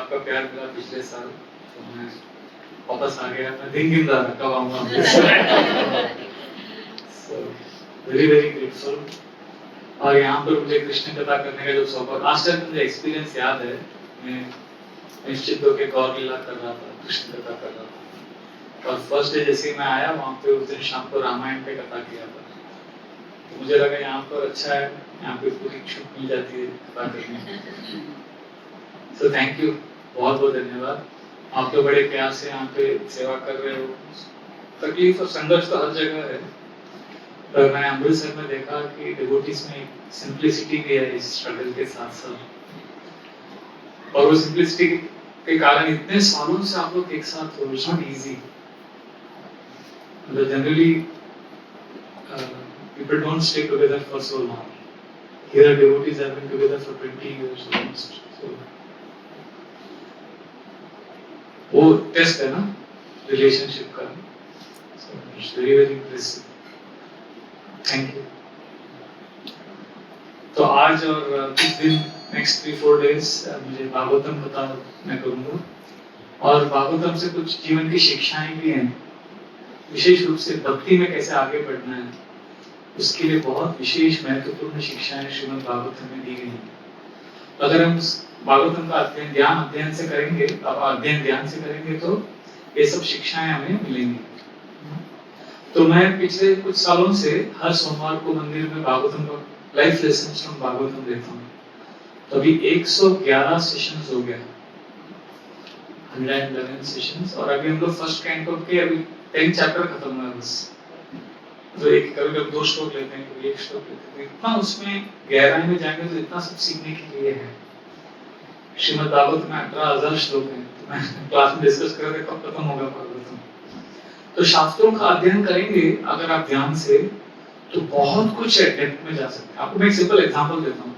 आपका प्यार मिला पिछले साल, तो मैं वापस आ गया। मैं दिन गिन रहा था कब आऊंगा। So very very grateful। और यहाँ पर मुझे कृष्ण कथा करने का जो सौभाग्य, लास्ट टाइम मुझे एक्सपीरियंस याद है, मैं निश्चित होकर गौर लीला कर रहा था, कृष्ण कथा कर रहा था, और फर्स्ट डे जैसे ही मैं आया वहाँ पे उस दिन शाम को रामायण पे कथा किया था, तो मुझे लगा यहाँ पर अच्छा है, यहाँ पे पूरी छूट मिल जाती है कथा करने। सो थैंक यू, बहुत बहुत धन्यवाद। आप तो बड़े प्यार से यहाँ पे सेवा कर रहे हो। तकलीफ और संघर्ष तो हर जगह है, पर मैं अमृतसर में देखा कि डिवोटीज में एक सिंप्लिसिटी भी है इस स्ट्रगल के साथ साथ, और वो सिंप्लिसिटी के कारण इतने सालों से आप लोग एक साथ हो, इट्स नॉट इजी। मतलब generally people don't stay together for so long. Here devotees have been together for 20 years almost. So वो टेस्ट है ना रिलेशनशिप का। So it's very very impressive. Thank you. तो आज और कुछ दिन नेक्स्ट 3-4 डेज मुझे भागवतम कथा मैं करूँगा, और भागवतम से कुछ जीवन की शिक्षाएं भी हैं, विशेष रूप से भक्ति में कैसे आगे बढ़ना है, उसके लिए बहुत विशेष महत्वपूर्ण शिक्षाएं श्रीमद् भागवतम में दी गई हैं। अगर हम भागवतम का अध्ययन से करेंगे, अध्ययन ध्यान से करेंगे, तो ये सब शिक्षाएं हमें मिलेंगी। तो मैं पिछले कुछ सालों से हर सोमवार को मंदिर में भागवतम का लाइफ लेसन्स फ्रॉम भागवतम देता हूँ। तो अभी 111 सेशंस हो गया, 111 सेशंस, और अभी हम लोग फर्स्ट कैंटो के अभी 10 चैप्टर खत्म हुआ बस। तो एक कभी कभी 2 श्लोक लेते हैं, कभी 1 श्लोक लेते हैं, इतना उसमें गहराई में जाएंगे तो इतना सब सीखने के लिए है। श्रीमद् भागवत में 18,000 श्लोक हैं, तो मैं क्लास में डिस्कस कर रहे कब खत्म होगा भागवतम। तो शास्त्रों का अध्ययन करेंगे अगर आप ध्यान से, तो बहुत कुछ डेप्थ में जा सकते हैं। आपको मैं एक सिंपल एग्जांपल देता हूँ।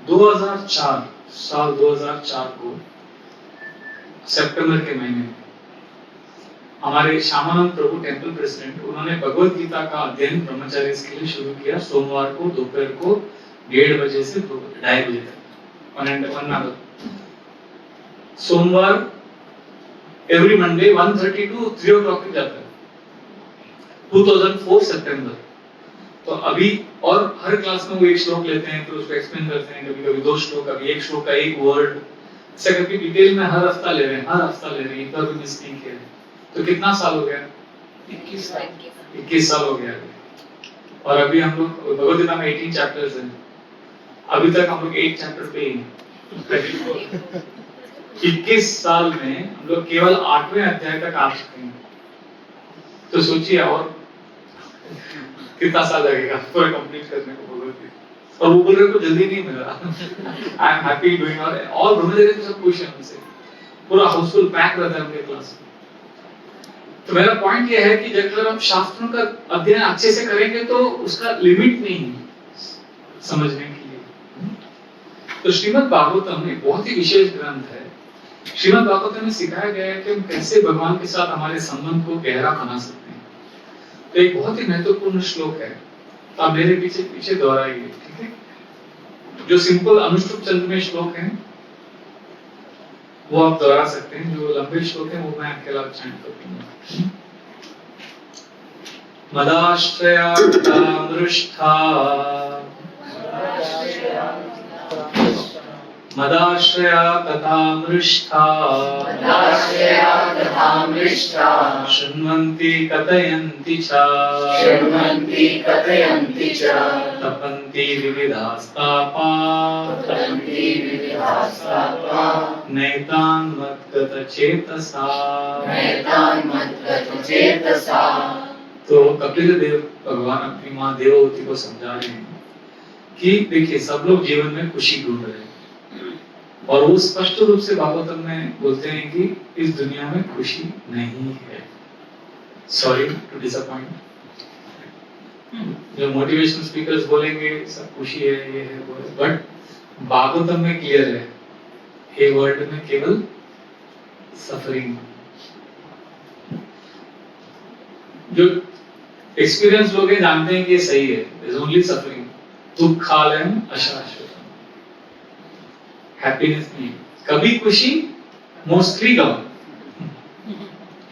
2004 को सितंबर के महीने में हमारे श्यामानंद प्रभु टेंपल प्रेसिडेंट, उन्होंने भगवत गीता का अध्ययन ब्रह्मचारी के लिए शुरू किया, सोमवार को दोपहर को 1:30 बजे से 2:30 बजे तक, 1 आवर। सोमवार एवरी मंडे 1:30 to 3 o'clock तक जाता है, 2004 सितंबर। तो अभी और हर क्लास में वो एक श्लोक लेते हैं, फिर उसको एक्सप्लेन करते हैं, कभी कभी 2 श्लोक, कभी 1 श्लोक का 1 वर्ड, ऐसा करके डिटेल में हर हफ्ता ले रहे हैं, एक बार भी मिस नहीं किया। तो कितना साल हो गया? 21 साल हो गया। और अभी हम लोग भगवद गीता में 18 चैप्टर्स हैं, अभी तक हम लोग 8 चैप्टर पे ही 21 साल में हम लोग केवल 8वें अध्याय तक आ चुके हैं। तो सोचिए और कितना साल लगेगा पूरा कंप्लीट करने को भगवद गीता। और वो बोल रहे को जल्दी नहीं मिला। आई एम हैप्पी डूइंग, और ब्रह्मचर्य के सब क्वेश्चन हमसे पूरा हाउसफुल पैक रहता है उनके क्लास में। तो मेरा पॉइंट ये है कि अगर हम शास्त्रों का अध्ययन अच्छे से करेंगे तो उसका लिमिट नहीं है समझने के लिए। तो श्रीमद् भागवतम एक बहुत ही विशेष ग्रंथ है। श्रीमद् भागवतम में सिखाया गया है कि हम कैसे भगवान के साथ हमारे संबंध को गहरा बना सकते हैं। तो एक बहुत ही महत्वपूर्ण श्लोक है, तो आप मेरे पीछे पीछे दोहराइए, ठीक है? जो सिंपल अनुष्टुप चंद्र में श्लोक है वो आप दोहरा सकते हैं, जो लंबे श्लोक है वो मैं आपके लिए चैंट करूंगा। मदाश्रया मृष्ठा शृण्वन्ति कथयन्ति च तपन्ति विविधास्तापा नैतान् मद्गतचेतसा। तो कपिल देव भगवान अपनी माँ देवहूति को समझा रहे हैं कि देखिए सब लोग जीवन में खुशी ढूंढ रहे हैं, और वो स्पष्ट रूप से भागवतम में बोलते हैं कि इस दुनिया में खुशी नहीं है। Sorry to disappoint. जो मोटिवेशनल स्पीकर्स बोलेंगे सब खुशी है, ये है वो है, बट भागवतम में क्लियर है, ये वर्ल्ड में केवल सफरिंग। जो एक्सपीरियंस लोग जानते हैं कि ये सही है, इज ओनली सफरिंग। दुःखालयम अशाश्वतम, हैप्पीनेस नहीं। कभी खुशी मोस्टली का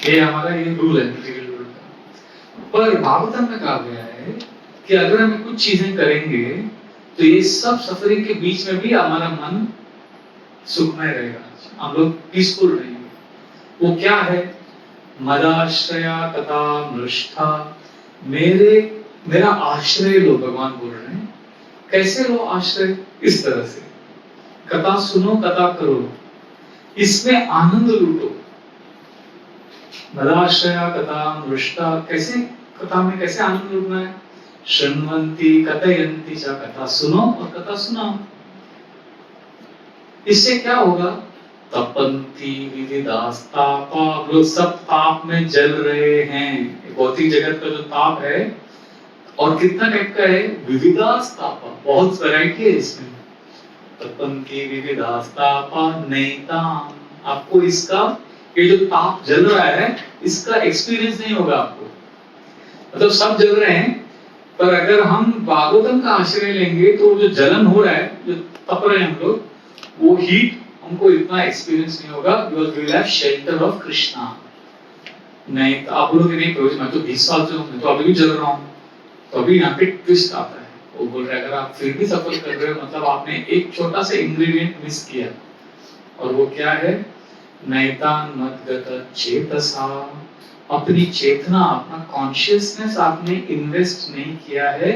ये हमारा ये रूल है मटेरियल वर्ल्ड का। पर भागवतम में कहा गया है कि अगर हम कुछ चीजें करेंगे तो ये सब सफरिंग के बीच में भी हमारा मन सुखमय रहेगा, हम लोग पीसफुल रहेंगे। वो क्या है? मदाश्रया कथा मृष्ठा, मेरा आश्रय लो, भगवान बोल रहे हैं। कैसे लो आश्रय? इस तरह से कथा सुनो, कथा करो, इसमें आनंद लूटो। मदाश्रया कथा मृष्ठा, कैसे कथा में कैसे आनंद लूटना है? शृण्वन्ति कथयन्ति च, कथा सुनो और कथा सुनाओ। इससे क्या होगा? तपन्ति विविधास्तापा, लोग सब ताप में जल रहे हैं। भौतिक जगत का जो ताप है, और कितना टाइप का है? विविधास्तापा, बहुत वैरायटी है इसमें। तपन्ति विविधास्तापा नैताम, आपको इसका ये जो ताप जल रहा है इसका एक्सपीरियंस नहीं होगा आपको। मतलब सब जल रहे हैं, पर अगर हम भागवतम का आश्रय लेंगे तो जो जलन हो रहा है, जो तप रहे हैं हम लोग, वो हीट हमको इतना एक्सपीरियंस नहीं होगा, because we will have shelter of Krishna. नहीं तो आप लोग नहीं प्रयोजन, मैं तो 20 साल से हूं, तो अभी भी जल रहा हूं। तो अभी यहाँ पे ट्विस्ट आता है, वो बोल रहा है अगर आप फिर भी सफर कर रहे हो, मतलब आपने एक छोटा सा इंग्रेडिएंट मिस किया, और वो क्या है? नैतान मद्गत चेतसा, अपनी चेतना, अपना कॉन्शियसनेस आपने इन्वेस्ट नहीं किया है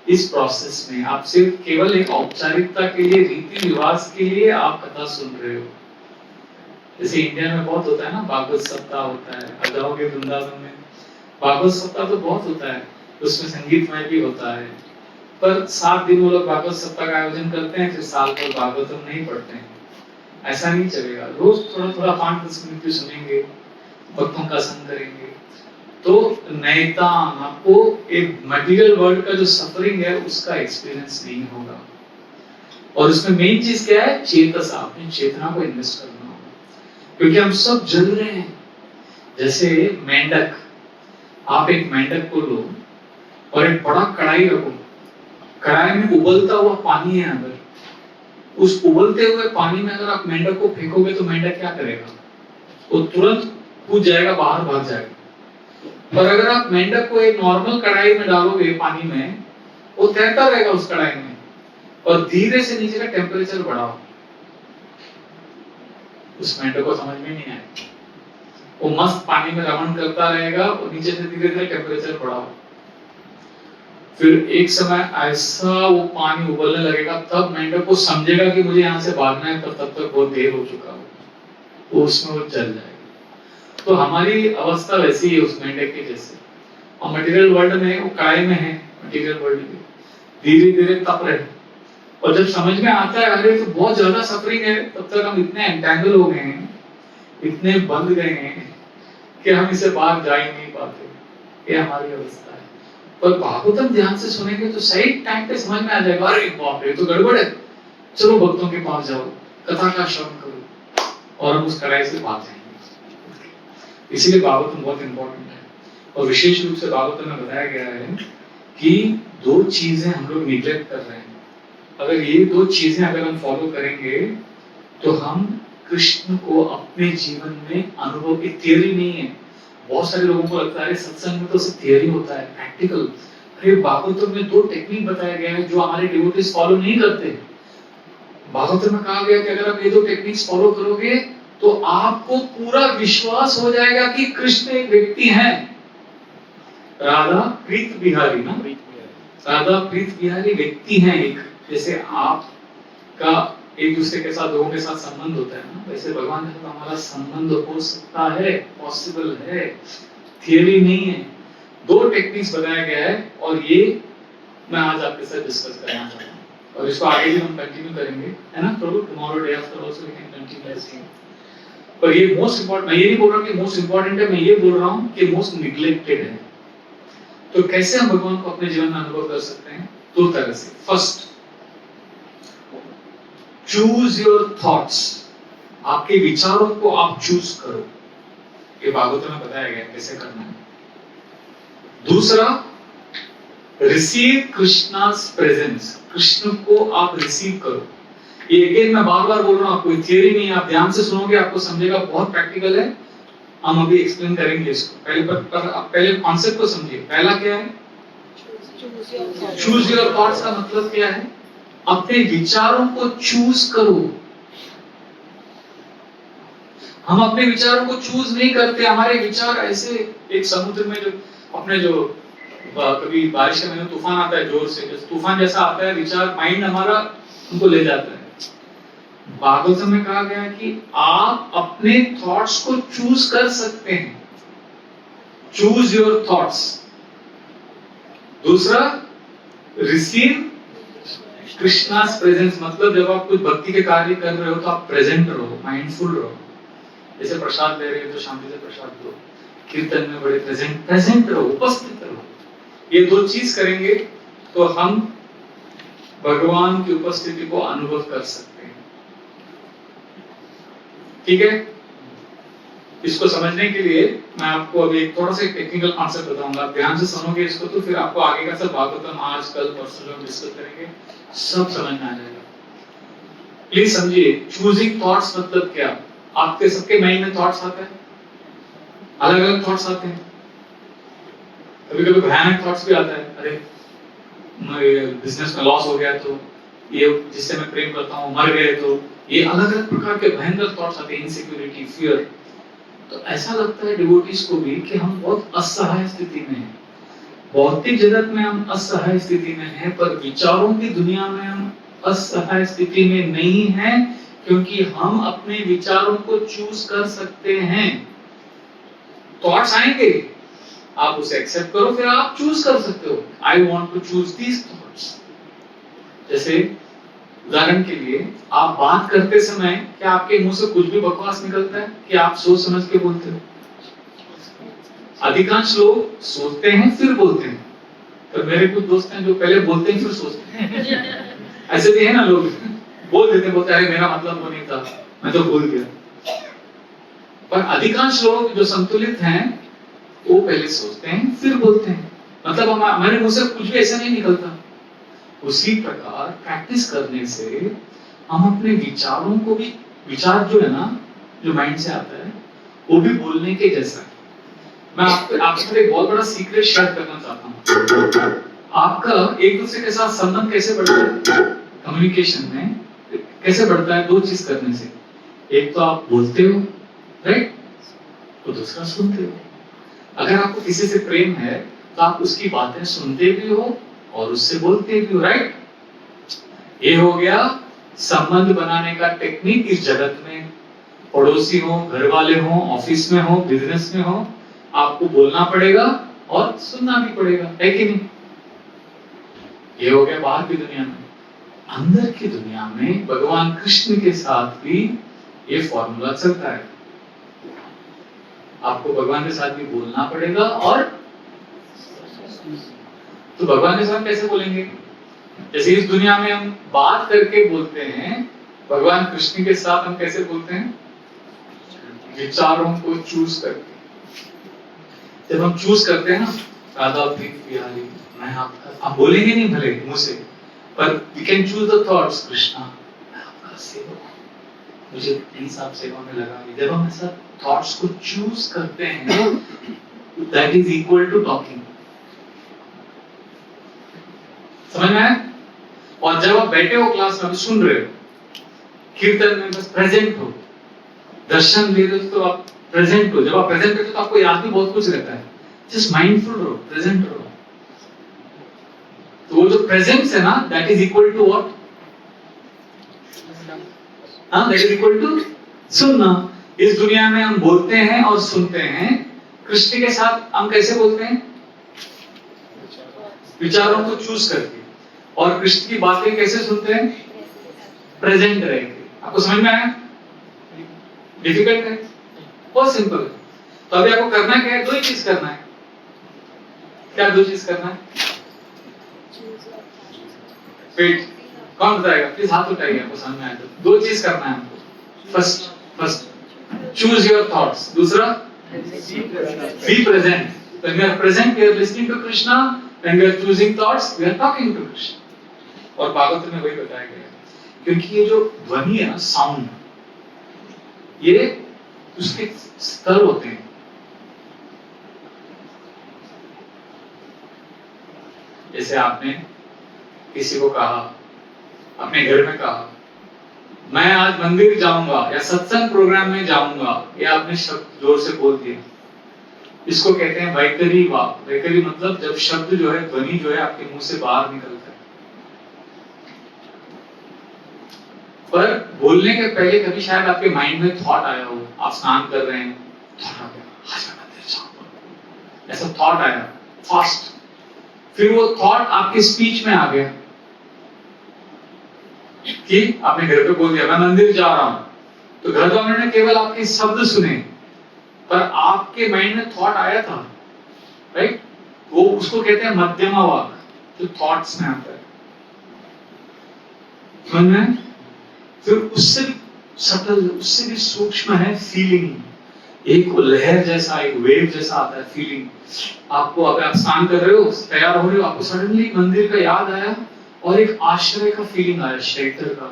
इस प्रोसेस में। आप सिर्फ केवल एक औपचारिकता के लिए, रीति रिवाज के लिए आप कथा सुन रहे हो। जैसे इंडिया में बहुत होता है ना, भागवत सप्ताह होता है, अब जाओगे वृंदावन में भागवत सप्ताह तो बहुत होता है, उसमें संगीतमय भी होता है। पर 7 दिन वो लोग भागवत सप्ताह का आयोजन करते हैं, फिर साल भर भागवतम नहीं पढ़ते हैं। ऐसा नहीं चलेगा, रोज थोड़ा थोड़ा 5-10 मिनट भी सुनेंगे, भक्तों का संग करेंगे, तो नैतान, आपको एक मटेरियल वर्ल्ड का जो सफरिंग है उसका एक्सपीरियंस नहीं होगा। और उसमें मेन चीज क्या है? चेतसा, अपनी चेतना को इन्वेस्ट करना होगा, क्योंकि हम सब जल रहे हैं। जैसे मेंढक, आप एक मेंढक को लो और एक बड़ा कढ़ाई रखो, कढ़ाई में उबलता हुआ पानी है अंदर, उस उबलते हुए पानी में अगर आप मेंढक को फेंकोगे तो मेंढक क्या करेगा? वो तुरंत कूद जाएगा, बाहर भाग जाएगा। पर अगर आप मेंढक को एक नॉर्मल कढ़ाई में डालोगे पानी में, वो तैरता रहेगा उस कढ़ाई में, और धीरे से नीचे का टेम्परेचर बढ़ाओ, उस मेंढक को समझ में नहीं आएगा। वो मस्त पानी में रमण करता रहेगा और नीचे से धीरे धीरे टेम्परेचर बढ़ाओ। फिर एक समय ऐसा वो पानी उबलने लगेगा, तब मेंढक को समझेगा कि मुझे यहाँ से भागना है, तब तक बहुत देर हो चुका हो, तो उसमें वो जल जाएगा। तो हमारी अवस्था वैसी है उस मेंढक के जैसे। और मटेरियल वर्ल्ड में वो कढ़ाई में है, मटेरियल वर्ल्ड में धीरे धीरे तप रहे, और जब समझ में आता है अरे तो बहुत ज्यादा सफरिंग है, तब तक हम इतने एंटैंगल हो गए हैं, इतने बंध गए हैं कि हम इसे बाहर जा ही नहीं पाते। ये हमारी अवस्था है। पर भागवतम ध्यान से सुनेंगे तो सही टाइम पे समझ में आ जाएगा, अरे बाप रे तो गड़बड़ है, चलो भक्तों के पास जाओ, कथा का श्रवण करो, और हम उस कढ़ाई से भाग जाएंगे। इसीलिए भागवतम बहुत इंपॉर्टेंट है। और विशेष रूप से भागवतम में बताया गया है कि 2 चीजें हम लोग निग्लेक्ट कर रहे हैं। अगर ये 2 चीजें अगर हम फॉलो करेंगे तो हम कृष्ण को अपने जीवन में अनुभव की थियरी नहीं है। बहुत सारे लोगों को लगता है सत्संग में तो सिर्फ थियरी होता है, प्रैक्टिकल। अरे भागवतम में 2 टेक्निक बताया गया है जो हमारे डिवोटीज फॉलो नहीं करते। भागवतम में कहा गया कि अगर आप ये 2 टेक्निक्स फॉलो करोगे तो आपको पूरा विश्वास हो जाएगा कि कृष्ण एक व्यक्ति है। राधा प्रीत बिहारी ना, राधा प्रीत बिहारी व्यक्ति है एक। जैसे आपका एक दूसरे के साथ, लोगों के साथ संबंध होता है ना, वैसे भगवान के साथ हमारा संबंध हो सकता है, पॉसिबल है, थियरी नहीं है। 2 टेक्निक्स बताया गया है, और ये मैं आज आपके साथ डिस्कस करना चाहता हूँ, और इसको आगे भी हम कंटिन्यू करेंगे, है ना प्रभु? Tomorrow day after also we can continue this thing. पर ये मोस्ट इंपॉर्टेंट, मैं ये नहीं बोल रहा हूँ कि मोस्ट इंपॉर्टेंट है, मैं ये बोल रहा हूँ कि मोस्ट निग्लेक्टेड है। तो कैसे हम भगवान को अपने जीवन में अनुभव कर सकते हैं? 2 तरह से। फर्स्ट, चूज योर थॉट्स, आपके विचारों को आप चूज करो। ये भागवत में बताया गया कैसे करना है। दूसरा, रिसीव कृष्णास प्रेजेंस, कृष्ण को आप रिसीव करो। ये अगेन मैं बार बार बोल रहा हूँ, आपको थियरी नहीं है, आप ध्यान से सुनोगे आपको समझेगा, बहुत प्रैक्टिकल है। हम अभी एक्सप्लेन करेंगे इसको। पहले कॉन्सेप्ट को समझिए। पहला क्या है? चूज योर थॉट्स का मतलब क्या है? अपने विचारों को चूज करो। हम अपने विचारों को चूज नहीं करते। हमारे विचार ऐसे एक समुद्र में जो अपने जो कभी बारिश के महीने तूफान आता है जोर से, तूफान जैसा आता है विचार, माइंड हमारा उनको ले जाता है। भागवतम में कहा गया है कि आप अपने थॉट्स को चूज कर सकते हैं। Choose your thoughts. दूसरा, रिसीव कृष्णा's प्रेजेंस, मतलब जब आप कुछ भक्ति के कार्य कर रहे हो तो आप प्रेजेंट रहो, माइंडफुल रहो। जैसे प्रसाद ले रहे हो तो शांति से प्रसाद लो, कीर्तन में बड़े प्रेजेंट रहो, उपस्थित रहो। ये दो चीज करेंगे तो हम भगवान की उपस्थिति को अनुभव कर सकते हैं। ठीक है? इसको समझने के लिए मैं आपको अभी एक थोड़ा सा टेक्निकल कॉन्सेप्ट बताऊंगा। आप ध्यान से सुनोगे इसको तो फिर आपको आगे का सब भागवतम आज कल परसों जो हम डिस्कस करेंगे सब समझ में आ जाएगा। प्लीज समझिए, चूजिंग थॉट्स मतलब क्या? आपके सबके माइंड में थॉट्स आते हैं, अलग अलग थॉट्स आते हैं। कभी कभी भयानक थॉट्स भी आता है, अरे बिजनेस में लॉस हो गया तो, ये जिससे मैं प्रेम करता हूँ मर गए तो, ये अलग अलग प्रकार के भयंकर थॉट्स आते हैं, इनसिक्योरिटी, फियर। तो ऐसा लगता है डिवोटीज को भी कि हम बहुत असहाय स्थिति में हैं। भौतिक जगत में हम असहाय स्थिति में हैं, पर विचारों की दुनिया में हम असहाय स्थिति में नहीं हैं, क्योंकि हम अपने विचारों को चूज कर सकते हैं। थॉट्स आएंगे, आप उसे एक्सेप्ट करो, फिर आप चूज कर सकते हो। I want to choose these thoughts. जैसे उदाहरण के लिए, आप बात करते समय क्या आपके मुंह से कुछ भी बकवास निकलता है कि आप सोच समझ के बोलते हो? अधिकांश लोग सोचते हैं फिर बोलते हैं। तो मेरे कुछ दोस्त हैं जो पहले बोलते हैं फिर सोचते हैं। ऐसे भी है ना, लोग बोल देते, बोलते हैं मेरा मतलब वो नहीं था, मैं तो भूल गया। पर अधिकांश लोग जो संतुलित हैं वो पहले सोचते हैं फिर बोलते हैं, मतलब हमारे मुंह से कुछ भी ऐसा नहीं निकलता। उसी प्रकार प्रैक्टिस करने से हम अपने विचारों को भी, विचार जो है ना, जो माइंड से आता है, वो भी बोलने के जैसा है। मैं आपसे एक बहुत बड़ा सीक्रेट शेयर करना चाहता हूँ। आपका एक दूसरे के साथ संबंध कैसे बढ़ता है? कम्युनिकेशन में कैसे बढ़ता है? दो चीज करने से। एक तो आप बोलते हो, राइट, तो दूसरा सुनते हो। अगर आपको किसी से प्रेम है तो आप उसकी बातें सुनते भी हो और उससे बोलते भी हो, राइट। ये हो गया संबंध बनाने का टेक्निक इस जगत में। पड़ोसी हो, घर वाले हो, ऑफिस में हो, बिजनेस में हो, आपको बोलना पड़ेगा और सुनना भी पड़ेगा, है कि नहीं? ये हो गया बाहर की दुनिया में। अंदर की दुनिया में भगवान कृष्ण के साथ भी ये फॉर्मूला चलता है। आपको भगवान के साथ भी बोलना पड़ेगा। और तो भगवान के साथ कैसे बोलेंगे? जैसे इस दुनिया में हम बात करके बोलते हैं, भगवान कृष्ण के साथ हम कैसे बोलते हैं? विचारों को चूज करके। जब हम चूज करते हैं ना, राधा प्रीत बिहारी, मैं आपका, आप बोलेंगे नहीं भले मुंह से, पर we can choose the thoughts, Krishna मैं आपका सेवक हूं, मुझे प्लीज आप सेवा में लगाइए। जब हम ऐसा थॉट्स को चूज करते हैं, that is equal to talking. समझ में आया? और जब आप बैठे हो क्लास में, सुन रहे हो, कीर्तन में बस प्रेजेंट हो, दर्शन ले रहे हो तो आप प्रेजेंट हो। जब आप प्रेजेंट रहते हो तो आपको याद भी बहुत कुछ रहता है। जस्ट माइंडफुल रहो, प्रेजेंट रहो। तो वो जो प्रेजेंस है ना, that is equal to what? हाँ, दैट इज इक्वल टू सुनना। इस दुनिया में हम बोलते हैं और सुनते हैं। कृष्ण के साथ हम कैसे बोलते हैं? विचारों को चूज करके। और कृष्ण की बातें कैसे सुनते हैं? प्रेजेंट रहेंगे। आपको समझ में आया? डिफिकल्ट है? बहुत सिंपल है। तो अभी आपको करना क्या है? दो ही चीज करना है। क्या दो चीज करना है? वेट, कौन बताएगा? प्लीज हाथ उठाइए आपको समझ में आया तो। दो चीज करना है हमको। First choose your thoughts. दूसरा be present. When we are present, we are listening to Krishna. When we are choosing thoughts, we are talking to Krishna. और भागवत में वही बताया गया है। क्योंकि ये जो ध्वनि है ना, साउंड, ये उसके स्तर होते हैं। जैसे आपने किसी को कहा, अपने घर में कहा, मैं आज मंदिर जाऊंगा या सत्संग प्रोग्राम में जाऊंगा, या आपने शब्द जोर से बोल दिया, इसको कहते हैं वैखरी वाक। वैखरी मतलब जब शब्द जो है, ध्वनि जो है आपके मुंह से बाहर निकलता है। पर बोलने के पहले कभी शायद आपके माइंड में थॉट आया हो, आप स्नान कर रहे हैं, थॉट आ गया, आज मैं मंदिर जाऊंगा, ऐसा थॉट आया फास्ट, फिर वो थॉट आपके स्पीच में आ गया कि आपने घर पे बोल दिया मैं मंदिर जा रहा हूं, तो घर वालों ने केवल आपके शब्द सुने, पर आपके माइंड में थॉट आया था, राइट? वो उसको कहते हैं मध्यमा वाक, जो थॉट्स में आता है। समझ में? फिर उससे भी सटल, उससे भी सूक्ष्म है फीलिंग। एक लहर जैसा, एक वेव जैसा आता है फीलिंग। आपको, अगर आप स्नान कर रहे हो, तैयार हो रहे हो, आपको सडनली मंदिर का याद आया और एक आश्रय का फीलिंग आया, शेल्टर का,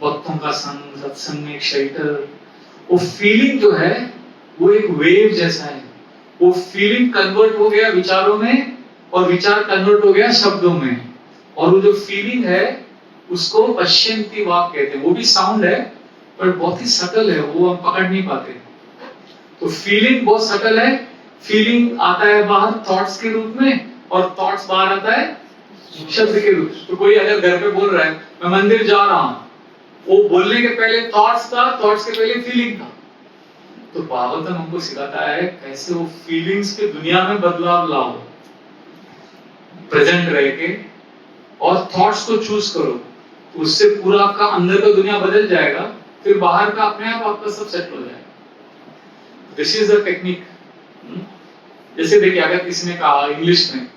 भक्तों का संग, सत्संग में एक शेल्टर। वो फीलिंग जो है वो एक वेव जैसा है। वो फीलिंग कन्वर्ट हो गया विचारों में, और विचार कन्वर्ट हो गया शब्दों में, और वो जो फीलिंग है उसको पश्यन्ति वाक कहते हैं। वो भी साउंड है पर बहुत ही सटल है, वो हम पकड़ नहीं पाते। तो फीलिंग बहुत सटल है। फीलिंग आता है बाहर थॉट्स के रूप में, और थॉट्स बाहर आता है शब्द के रूप। तो कोई अगर घर पे बोल रहा है मैं मंदिर जा रहा हूं, वो बोलने के पहले थॉट्स था, थॉट्स के पहले फीलिंग था। तो भागवतम हमको सिखाता है कैसे वो फीलिंग्स के दुनिया में बदलाव लाओ, प्रेजेंट रह के, और थॉट्स को चूज करो, उससे पूरा आपका अंदर का दुनिया बदल जाएगा, फिर बाहर का अपने आप आपका सब सेट हो जाएगा। This is the technique. जैसे देखिए, अगर किसी ने कहा इंग्लिश में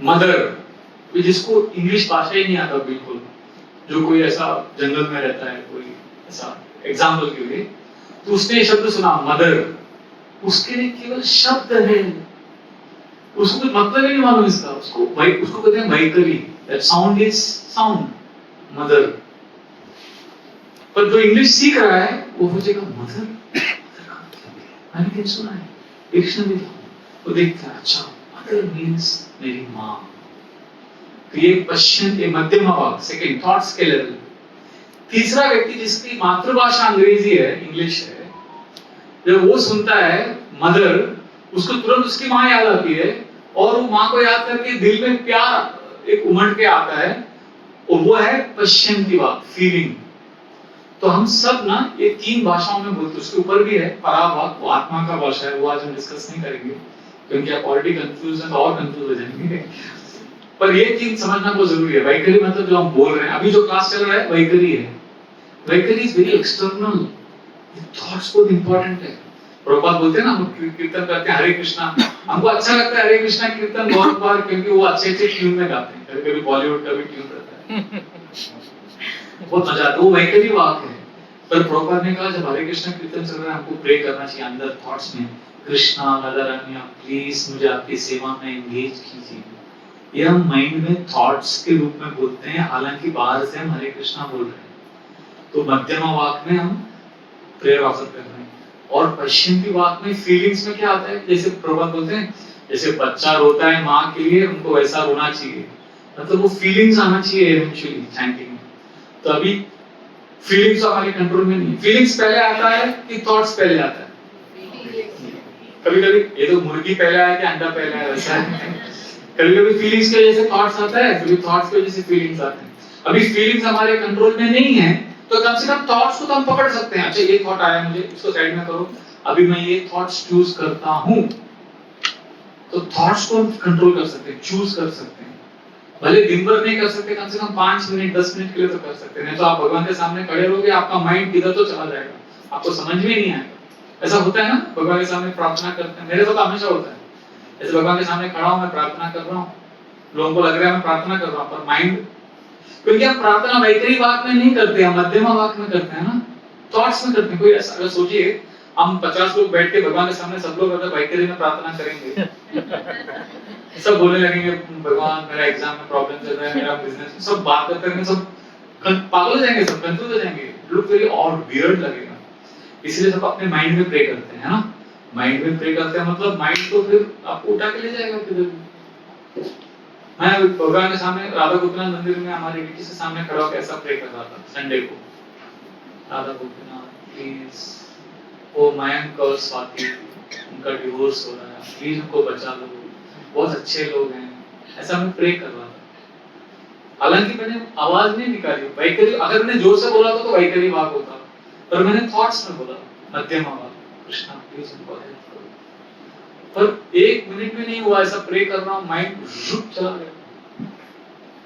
मदर, जिसको इंग्लिश भाषा ही नहीं आता बिल्कुल, जो कोई ऐसा जंगल में रहता है, कोई ऐसा एग्जाम्पल के लिए, तो उसने शब्द सुना मदर, उसके लिए केवल शब्द है, उसको कुछ मतलब ही नहीं मालूम इसका। उसको कहते हैं वैखरी, that sound is sound, mother. पर जो इंग्लिश सीख रहा है वो सोचेगा मदर, मैंने क्या सुना है, डिक्शनरी वो देखता है, अच्छा मदर मीन्स मेरी माँ। तो ये पश्चिम, ये मध्यमा वाक, सेकंड थॉट्स के लेवल। तीसरा व्यक्ति जिसकी मातृभाषा अंग्रेजी है, इंग्लिश है, जब वो सुनता है मदर, उसको तुरंत उसकी माँ याद आती है, और वो माँ को याद करके दिल में प्यार एक उमड़ के आता है, और वो है पश्चिम की वाक, फीलिंग। तो हम सब ना ये तीन भाषाओं में बोलते हैं। उसके ऊपर भी है परावाक, वो आत्मा का भाषा है, वो आज हम डिस्कस नहीं करेंगे क्योंकि आप ऑलरेडी कंफ्यूज हैं, तो और कंफ्यूज हो जाएंगे। पर ये चीज समझना बहुत जरूरी है। वैखरी मतलब जो हम बोल रहे हैं, अभी जो क्लास चल रहा है वैखरी है। वैखरी इज वेरी एक्सटर्नल, थॉट्स बहुत इंपॉर्टेंट है। प्रभुपाद बोलते हैं ना, हम कीर्तन करते हैं हरे कृष्णा, हमको अच्छा लगता है हरे कृष्णा कीर्तन बहुत बार, क्योंकि वो अच्छे अच्छे ट्यून में गाते हैं। कभी कभी बॉलीवुड का भी ट्यून रहता है, बहुत मजा आता है। वो वैखरी वाक है। पर प्रभुपाद ने कहा जब हरे कृष्णा कीर्तन चल रहा है, हमको प्रे करना चाहिए अंदर थॉट्स में, कृष्णा राधा रानी प्लीज मुझे आपकी सेवा में एंगेज कीजिए। ये हम माइंड में थॉट्स के रूप में बोलते हैं, हालांकि बाहर से हम हरे कृष्णा बोल रहे हैं। तो मध्यमा वाक में हम प्रेयर ऑफर कर रहे हैं, और पश्चिम की वाक में फीलिंग्स में क्या आता है, जैसे प्रभुपाद बोलते हैं जैसे बच्चा रोता है माँ के लिए, उनको वैसा रोना चाहिए, मतलब वो फीलिंग्स आना चाहिए इवेंचुअली चैंटिंग में। तो अभी फीलिंग्स हमारे कंट्रोल में नहीं। फीलिंग्स पहले आता है कि थॉट्स पहले आता है? कभी कभी ये तो मुर्गी पहले आया कि अंडा पहले आया, वैसा है। कभी कभी फीलिंग्स की वजह से थॉट्स आता है, कभी थॉट्स की वजह से फीलिंग्स आते हैं। अभी फीलिंग्स हमारे कंट्रोल में नहीं है, तो कम से कम थॉट्स को तो हम पकड़ सकते हैं। अच्छा ये थॉट आया मुझे, इसको साइड में करो, अभी मैं ये थॉट्स चूज करता हूं। तो थॉट्स को हम कंट्रोल कर सकते हैं, चूज कर सकते हैं। भले दिन भर नहीं कर सकते, कम से कम 5 मिनट 10 मिनट के लिए तो कर सकते हैं। नहीं तो आप भगवान के सामने खड़े रहोगे, आपका माइंड किधर तो चला जाएगा, आपको समझ में नहीं आएगा। ऐसा होता है ना, भगवान के सामने प्रार्थना करते हैं, मेरे तो हमेशा होता है। ऐसे भगवान के सामने खड़ा हूं, मैं प्रार्थना कर रहा हूं, लोगों को लग रहा है मैं प्रार्थना कर रहा हूं, पर माइंड, क्योंकि हम प्रार्थना वैखरी वाक में नहीं करते, हम मध्यमा वाक में करते हैं ना, थॉट्स में करते हैं। कोई ऐसा, अगर सोचिए हम 50 लोग बैठ के भगवान के सामने सब लोग अगर वैखरी में प्रार्थना करेंगे, सब बोलने लगेंगे भगवान मेरा एग्जाम में प्रॉब्लम चल रहा है, मेरा बिजनेस, सब बात करते हैं, सब पागल हो जाएंगे, सब कंफ्यूज हो जाएंगे, लुक वेरी और वियर्ड लगेगा। इसलिए सब अपने माइंड में प्रे करते हैं, है ना? माइंड में प्रे करते हैं मतलब माइंड तो फिर आपको उठा के ले जाएगा किधर भी। मैं भगवान के सामने राधा गोपीनाथ मंदिर में हमारे डीटी से सामने खड़ा होकर ऐसा प्रे कर रहा था संडे को, राधा गोपीनाथ प्लीज वो मयंक और स्वाति उनका डिवोर्स हो रहा है, प्लीज उनको बचा लो, बहुत अच्छे लोग हैं, ऐसा मैं प्रे कर रहा था। हालांकि मैंने आवाज नहीं निकाली, वैखरी, अगर मैंने जोर से बोला तो वैखरी भाग होता, पर मैंने थॉट्स में बोला मध्यम आवाज, कृष्णा प्लीज उनको हेल्प करो। पर 1 मिनट भी नहीं हुआ, ऐसा प्रे कर रहा हूँ, माइंड रुक चला गया।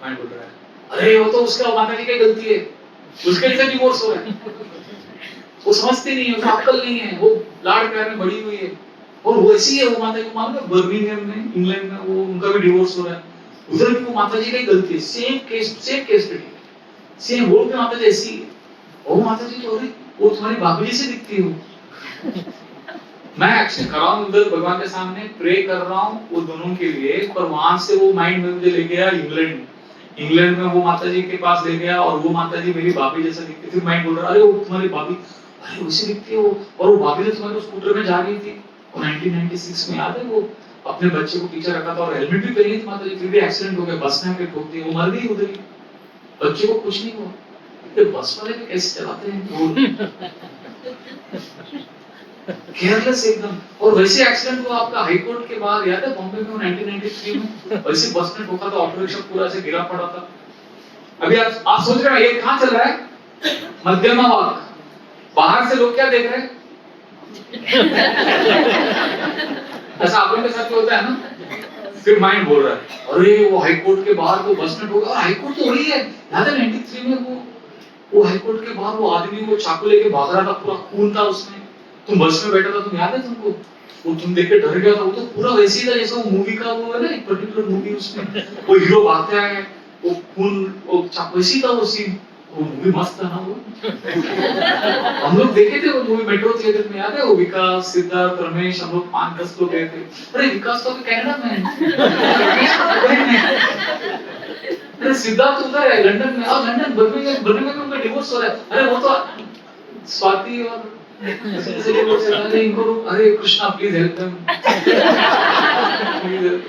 माइंड बोल रहा है अरे वो तो उसका माता जी की गलती है, उसके लिए डिवोर्स हो रहा है, वो समझती नहीं है, उसको अक्ल नहीं है, वो लाड़ प्यार में बड़ी हुई है, और वैसी है वो माता जी को मालूम है बर्मिंघम में इंग्लैंड में वो उनका भी डिवोर्स हो रहा है, उधर भी वो माता जी की गलती है, सेम केस स्टडी, सेम वो भी माता जी ऐसी है, वो माता जी तो वो तुम्हारी भाभी जी से दिखती हो। मैं एक्शन कर रहा हूँ उधर भगवान के सामने प्रे कर रहा हूँ वो दोनों के लिए, पर वहां से वो माइंड में मुझे ले गया इंग्लैंड में वो माता जी के पास ले गया, और वो माता जी मेरी भाभी जैसा दिखती थी। माइंड बोल रहा अरे वो तुम्हारी भाभी, अरे वैसी दिखती है वो, और वो भाभी तो तुम्हारे स्कूटर में जा रही थी, वो 1996 में याद है, वो अपने बच्चे को पीछे रखा था और हेलमेट भी पहनी थी माता जी, फिर भी एक्सीडेंट हो गया, बस ने आके ठोक दी, वो मर गई उधर ही, बच्चे को कुछ नहीं हुआ। ये बस वाले भी कैसे चलाते हैं केयरलेस एकदम। और वैसे एक्सीडेंट हुआ आपका हाई कोर्ट के बाहर, याद है बॉम्बे में 1993 में, वैसे बस ने ठोका था, ऑटो रिक्शा पूरा ऐसे गिरा पड़ा था। अभी आप सोच रहे हैं ये कहां चल रहा है, मध्यमा वाक, बाहर से लोग क्या देख रहे हैं ऐसा आप लोगों के साथ होता है ना। फिर माइंड बोल रहा है अरे वो हाई कोर्ट के बाहर तो बस में ठोका, हाई कोर्ट तो वही है, याद है 93 में वो हाई कोर्ट के बाहर वो आदमी वो चाकू लेके भाग रहा था, पूरा खून था उसमें, तुम बस में बैठा था, तुम याद है तुमको, वो तुम देख के डर गया था, वो तो पूरा वैसे ही था जैसे वो मूवी का वो है ना, एक पर्टिकुलर मूवी, उसमें वो हीरो भागता है, वो खून वो चाकू, वैसी था वो सीन, वो मूवी मस्त था ना वो हम लोग देखे थे वो मूवी मेट्रो थिएटर में, याद है वो विकास सिद्धार्थ रमेश हम लोग 5-10 लोग गए थे। अरे विकास तो कनाडा में अरे सिद्धार्थ उधर है लंदन में, और लंदन बर्मिंघम में उनका डिवोर्स हो रहा है, अरे वो तो स्वाति और अरे कृष्णा प्लीज हेल्प देम,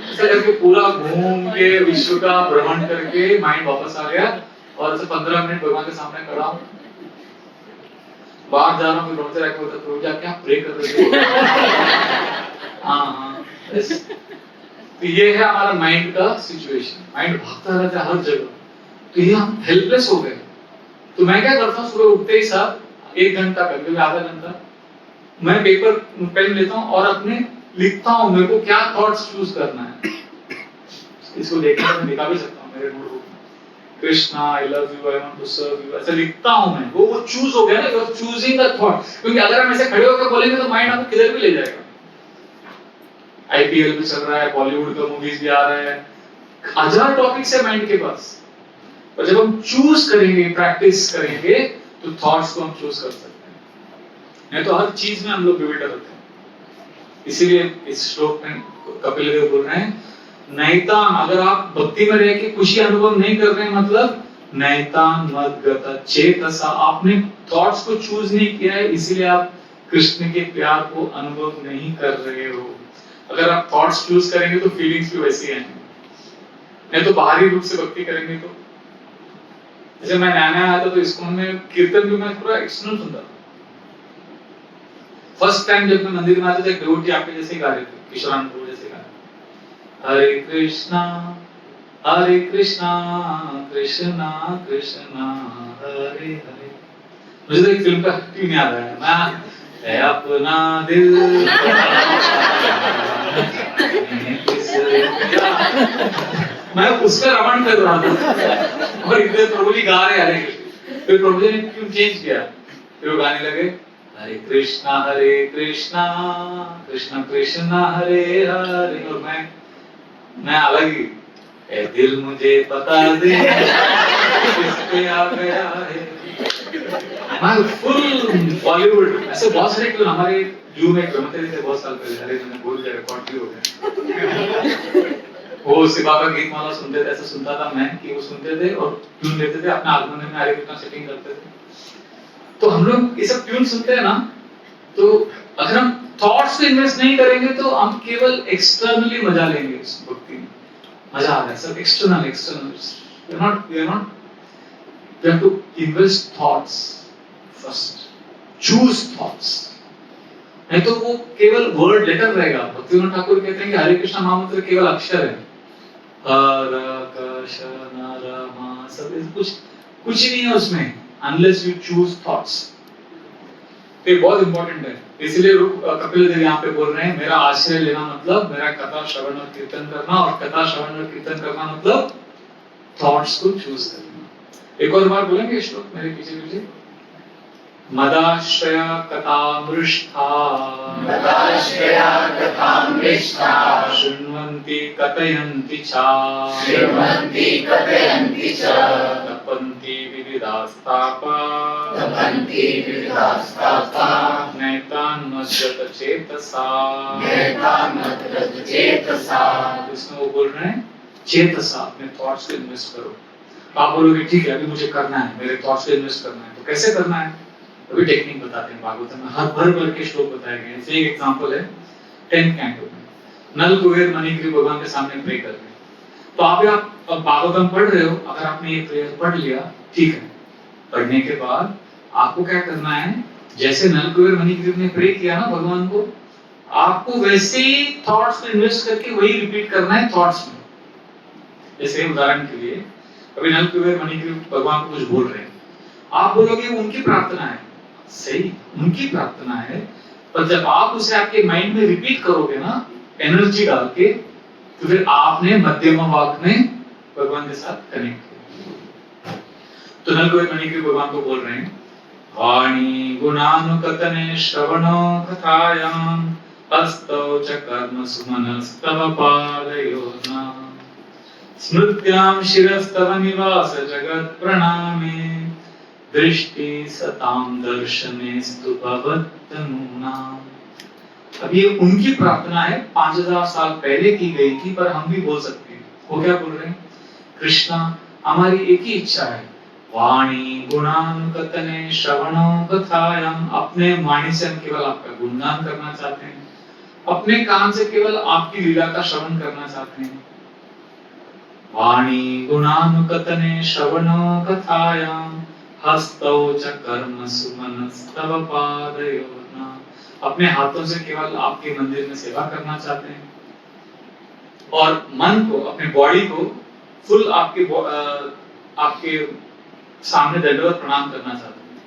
ऐसा करके पूरा घूम के विश्व का भ्रमण करके माइंड वापस आ गया, और ऐसे 15 मिनट भगवान के सामने खड़ा हूँ, बाहर जा रहा हूँ, रोते रखे होता तो क्या प्रे कर रहे थे हाँ तो ये है हमारा माइंड का सिचुएशन, माइंड भागता रहता है हर जगह, तो ये हम हेल्पलेस हो गए। तो मैं क्या करता हूँ, सुबह उठते ही साथ 1 घंटा कभी आधा घंटा मैं पेपर पेन लेता हूँ और अपने लिखता हूँ मेरे को क्या थॉट्स चूज करना है। इसको देखने में दिखा भी सकता हूँ मेरे नोटबुक में, Krishna I love you, I want to serve you, ऐसा लिखता हूँ मैं, वो चूज हो गया ना, you are choosing the thought, क्योंकि अगर हम ऐसे खड़े होकर बोलेंगे तो माइंड आपको किधर भी ले जाएगा। आईपीएल भी चल रहा है, बॉलीवुड का मूवीज भी आ रहा है, 1000 टॉपिक्स है माइंड के पास, पर जब हम चूज करेंगे, प्रैक्टिस करेंगे, तो थॉट्स को हम चूज कर सकते हैं। नहीं तो हर चीज में हम लोग बिविटर होते हैं। इसीलिए इस श्लोक में कपिल देव बोल रहे हैं नैतान, अगर आप भक्ति में रह के खुशी अनुभव नहीं कर रहे हैं, मतलब नैतान मद्गता चेतसा, आपने थॉट्स को चूज नहीं किया है, इसीलिए आप कृष्ण के प्यार को अनुभव नहीं कर रहे हो। अगर आप थॉट्स चूज करेंगे तो फीलिंग्स भी वैसी आएंगी, नहीं तो बाहरी रूप से भक्ति करेंगे तो। जैसे मैं नया आया था तो इस्कॉन में कीर्तन भी मैं पूरा एक्सटर्नल सुनता था। फर्स्ट टाइम जब मैं मंदिर में आता था, एक डिवोटी आपके जैसे गा रहे थे, किशोरान प्रभु जैसे गा रहे, हरे कृष्णा कृष्णा कृष्णा हरे हरे। मुझे तो एक फिल्म का ट्यून याद आया, मैं अपना दिल मैं उसका रमण कर रहा था और इधर प्रभु जी गा रहे हरे कृष्ण। फिर प्रभु जी ने क्यों चेंज किया, फिर वो गाने लगे हरे कृष्णा कृष्ण कृष्ण हरे हरे, और मैं अलग ही, ए दिल मुझे बता दे किस पे आ गया है। मैं फुल बॉलीवुड, ऐसे बहुत सारे क्यों हमारे जू में थे बहुत साल पहले, अरे मैंने बोल दिया, रिकॉर्ड भी हो गया वो शिवा का गीत माला सुनते थे, ऐसा सुनता था मैं कि वो सुनते थे और ट्यून लेते थे, अपने हारमोनियम में हरे कृष्णा सेटिंग करते थे। तो हम लोग ये सब ट्यून सुनते हैं ना, तो अगर हम थॉट्स को इन्वेस्ट नहीं करेंगे तो हम केवल एक्सटर्नली मजा लेंगे उस भक्ति में, मजा आ रहा है सब external external, we are not we have to invest thoughts first, choose thoughts, नहीं तो वो केवल वर्ड लेटर रहेगा। भक्तिविनोद ठाकुर कहते हैं कि हरे कृष्णा महामंत्र केवल अक्षर है, हर आकाश नारामा सब कुछ नहीं है उसमें, अनलेस यू चूज थॉट्स। तो ये बहुत इंपॉर्टेंट है, इसलिए कपिल देव यहाँ पे बोल रहे हैं मेरा आश्रय लेना मतलब मेरा कथा श्रवण और कीर्तन करना, और कथा श्रवण और कीर्तन करना मतलब थॉट्स को चूज करना। एक और बार बोलेंगे श्लोक मेरे पीछे पीछे, मदाश्रया कथामृष्टा शृण्वन्ति कथयन्ति च तपन्ति विविधास्तापा नैतान्मज्जत चेतसा। इसमें वो बोल रहे हैं चेतसा, अपने थॉट्स को इन्वेस्ट करो। आप बोलोगे ठीक है अभी मुझे करना है, मेरे थॉट्स को इन्वेस्ट करना है, तो कैसे करना है? अभी टेक्निक बताते हैं, भागवतम में हर भर के श्लोक बताए गए हैं। जैसे एक एग्जांपल है 10th कैंटो में, नल कुबेर मणिग्रीव भगवान के सामने प्रे कर रहे हैं, तो आप अब भागवतम पढ़ रहे हो, अगर आपने ये प्रेयर पढ़ लिया ठीक है, पढ़ने के बाद आपको क्या करना है, जैसे नल कुबेर मणिग्रीव ने प्रे किया ना भगवान को, आपको वैसे ही थॉट्स को इन्वेस्ट करके वही रिपीट करना है थॉट्स में। जैसे उदाहरण के लिए अभी नल कुबेर मणिग्रीव भगवान को कुछ बोल रहे हैं, आप बोलोगे उनकी प्रार्थना है, सही उनकी प्रार्थना है, पर जब आप उसे आपके माइंड में रिपीट करोगे ना एनर्जी डाल के, तो फिर आपने मध्यम वाक् में भगवान के साथ कनेक्ट किया। तो नल कुबेर मणिग्रीव भगवान को बोल रहे हैं, वाणी गुणानुकथने श्रवणो कथायां हस्तौ च कर्मसु मनस्तव पादयोर्न स्मृत्यां शिरस्तव निवास जगत् प्रणामे दृष्टि सताम दर्शनेस्तु भवत्तनूनाम। अब ये उनकी प्रार्थना है, 5000 साल पहले की गई थी, पर हम भी बोल सकते हैं। वो क्या बोल रहे हैं, कृष्णा हमारी एक ही इच्छा है, वाणी गुणानुकथने श्रवणो कथायाम, अपने वाणी से हम केवल आपका गुणगान करना चाहते हैं, अपने कान से केवल आपकी लीला का श्रवण करना चाहते हैं। वाणी गुणानुकथने श्रवणो कथायाम हस्तौ च कर्मसु मनस्तव पादयोर्न, अपने हाथों से केवल आपके मंदिर में सेवा करना चाहते हैं, और मन को, अपने बॉडी को फुल आपके सामने दंडवत प्रणाम करना चाहते हैं।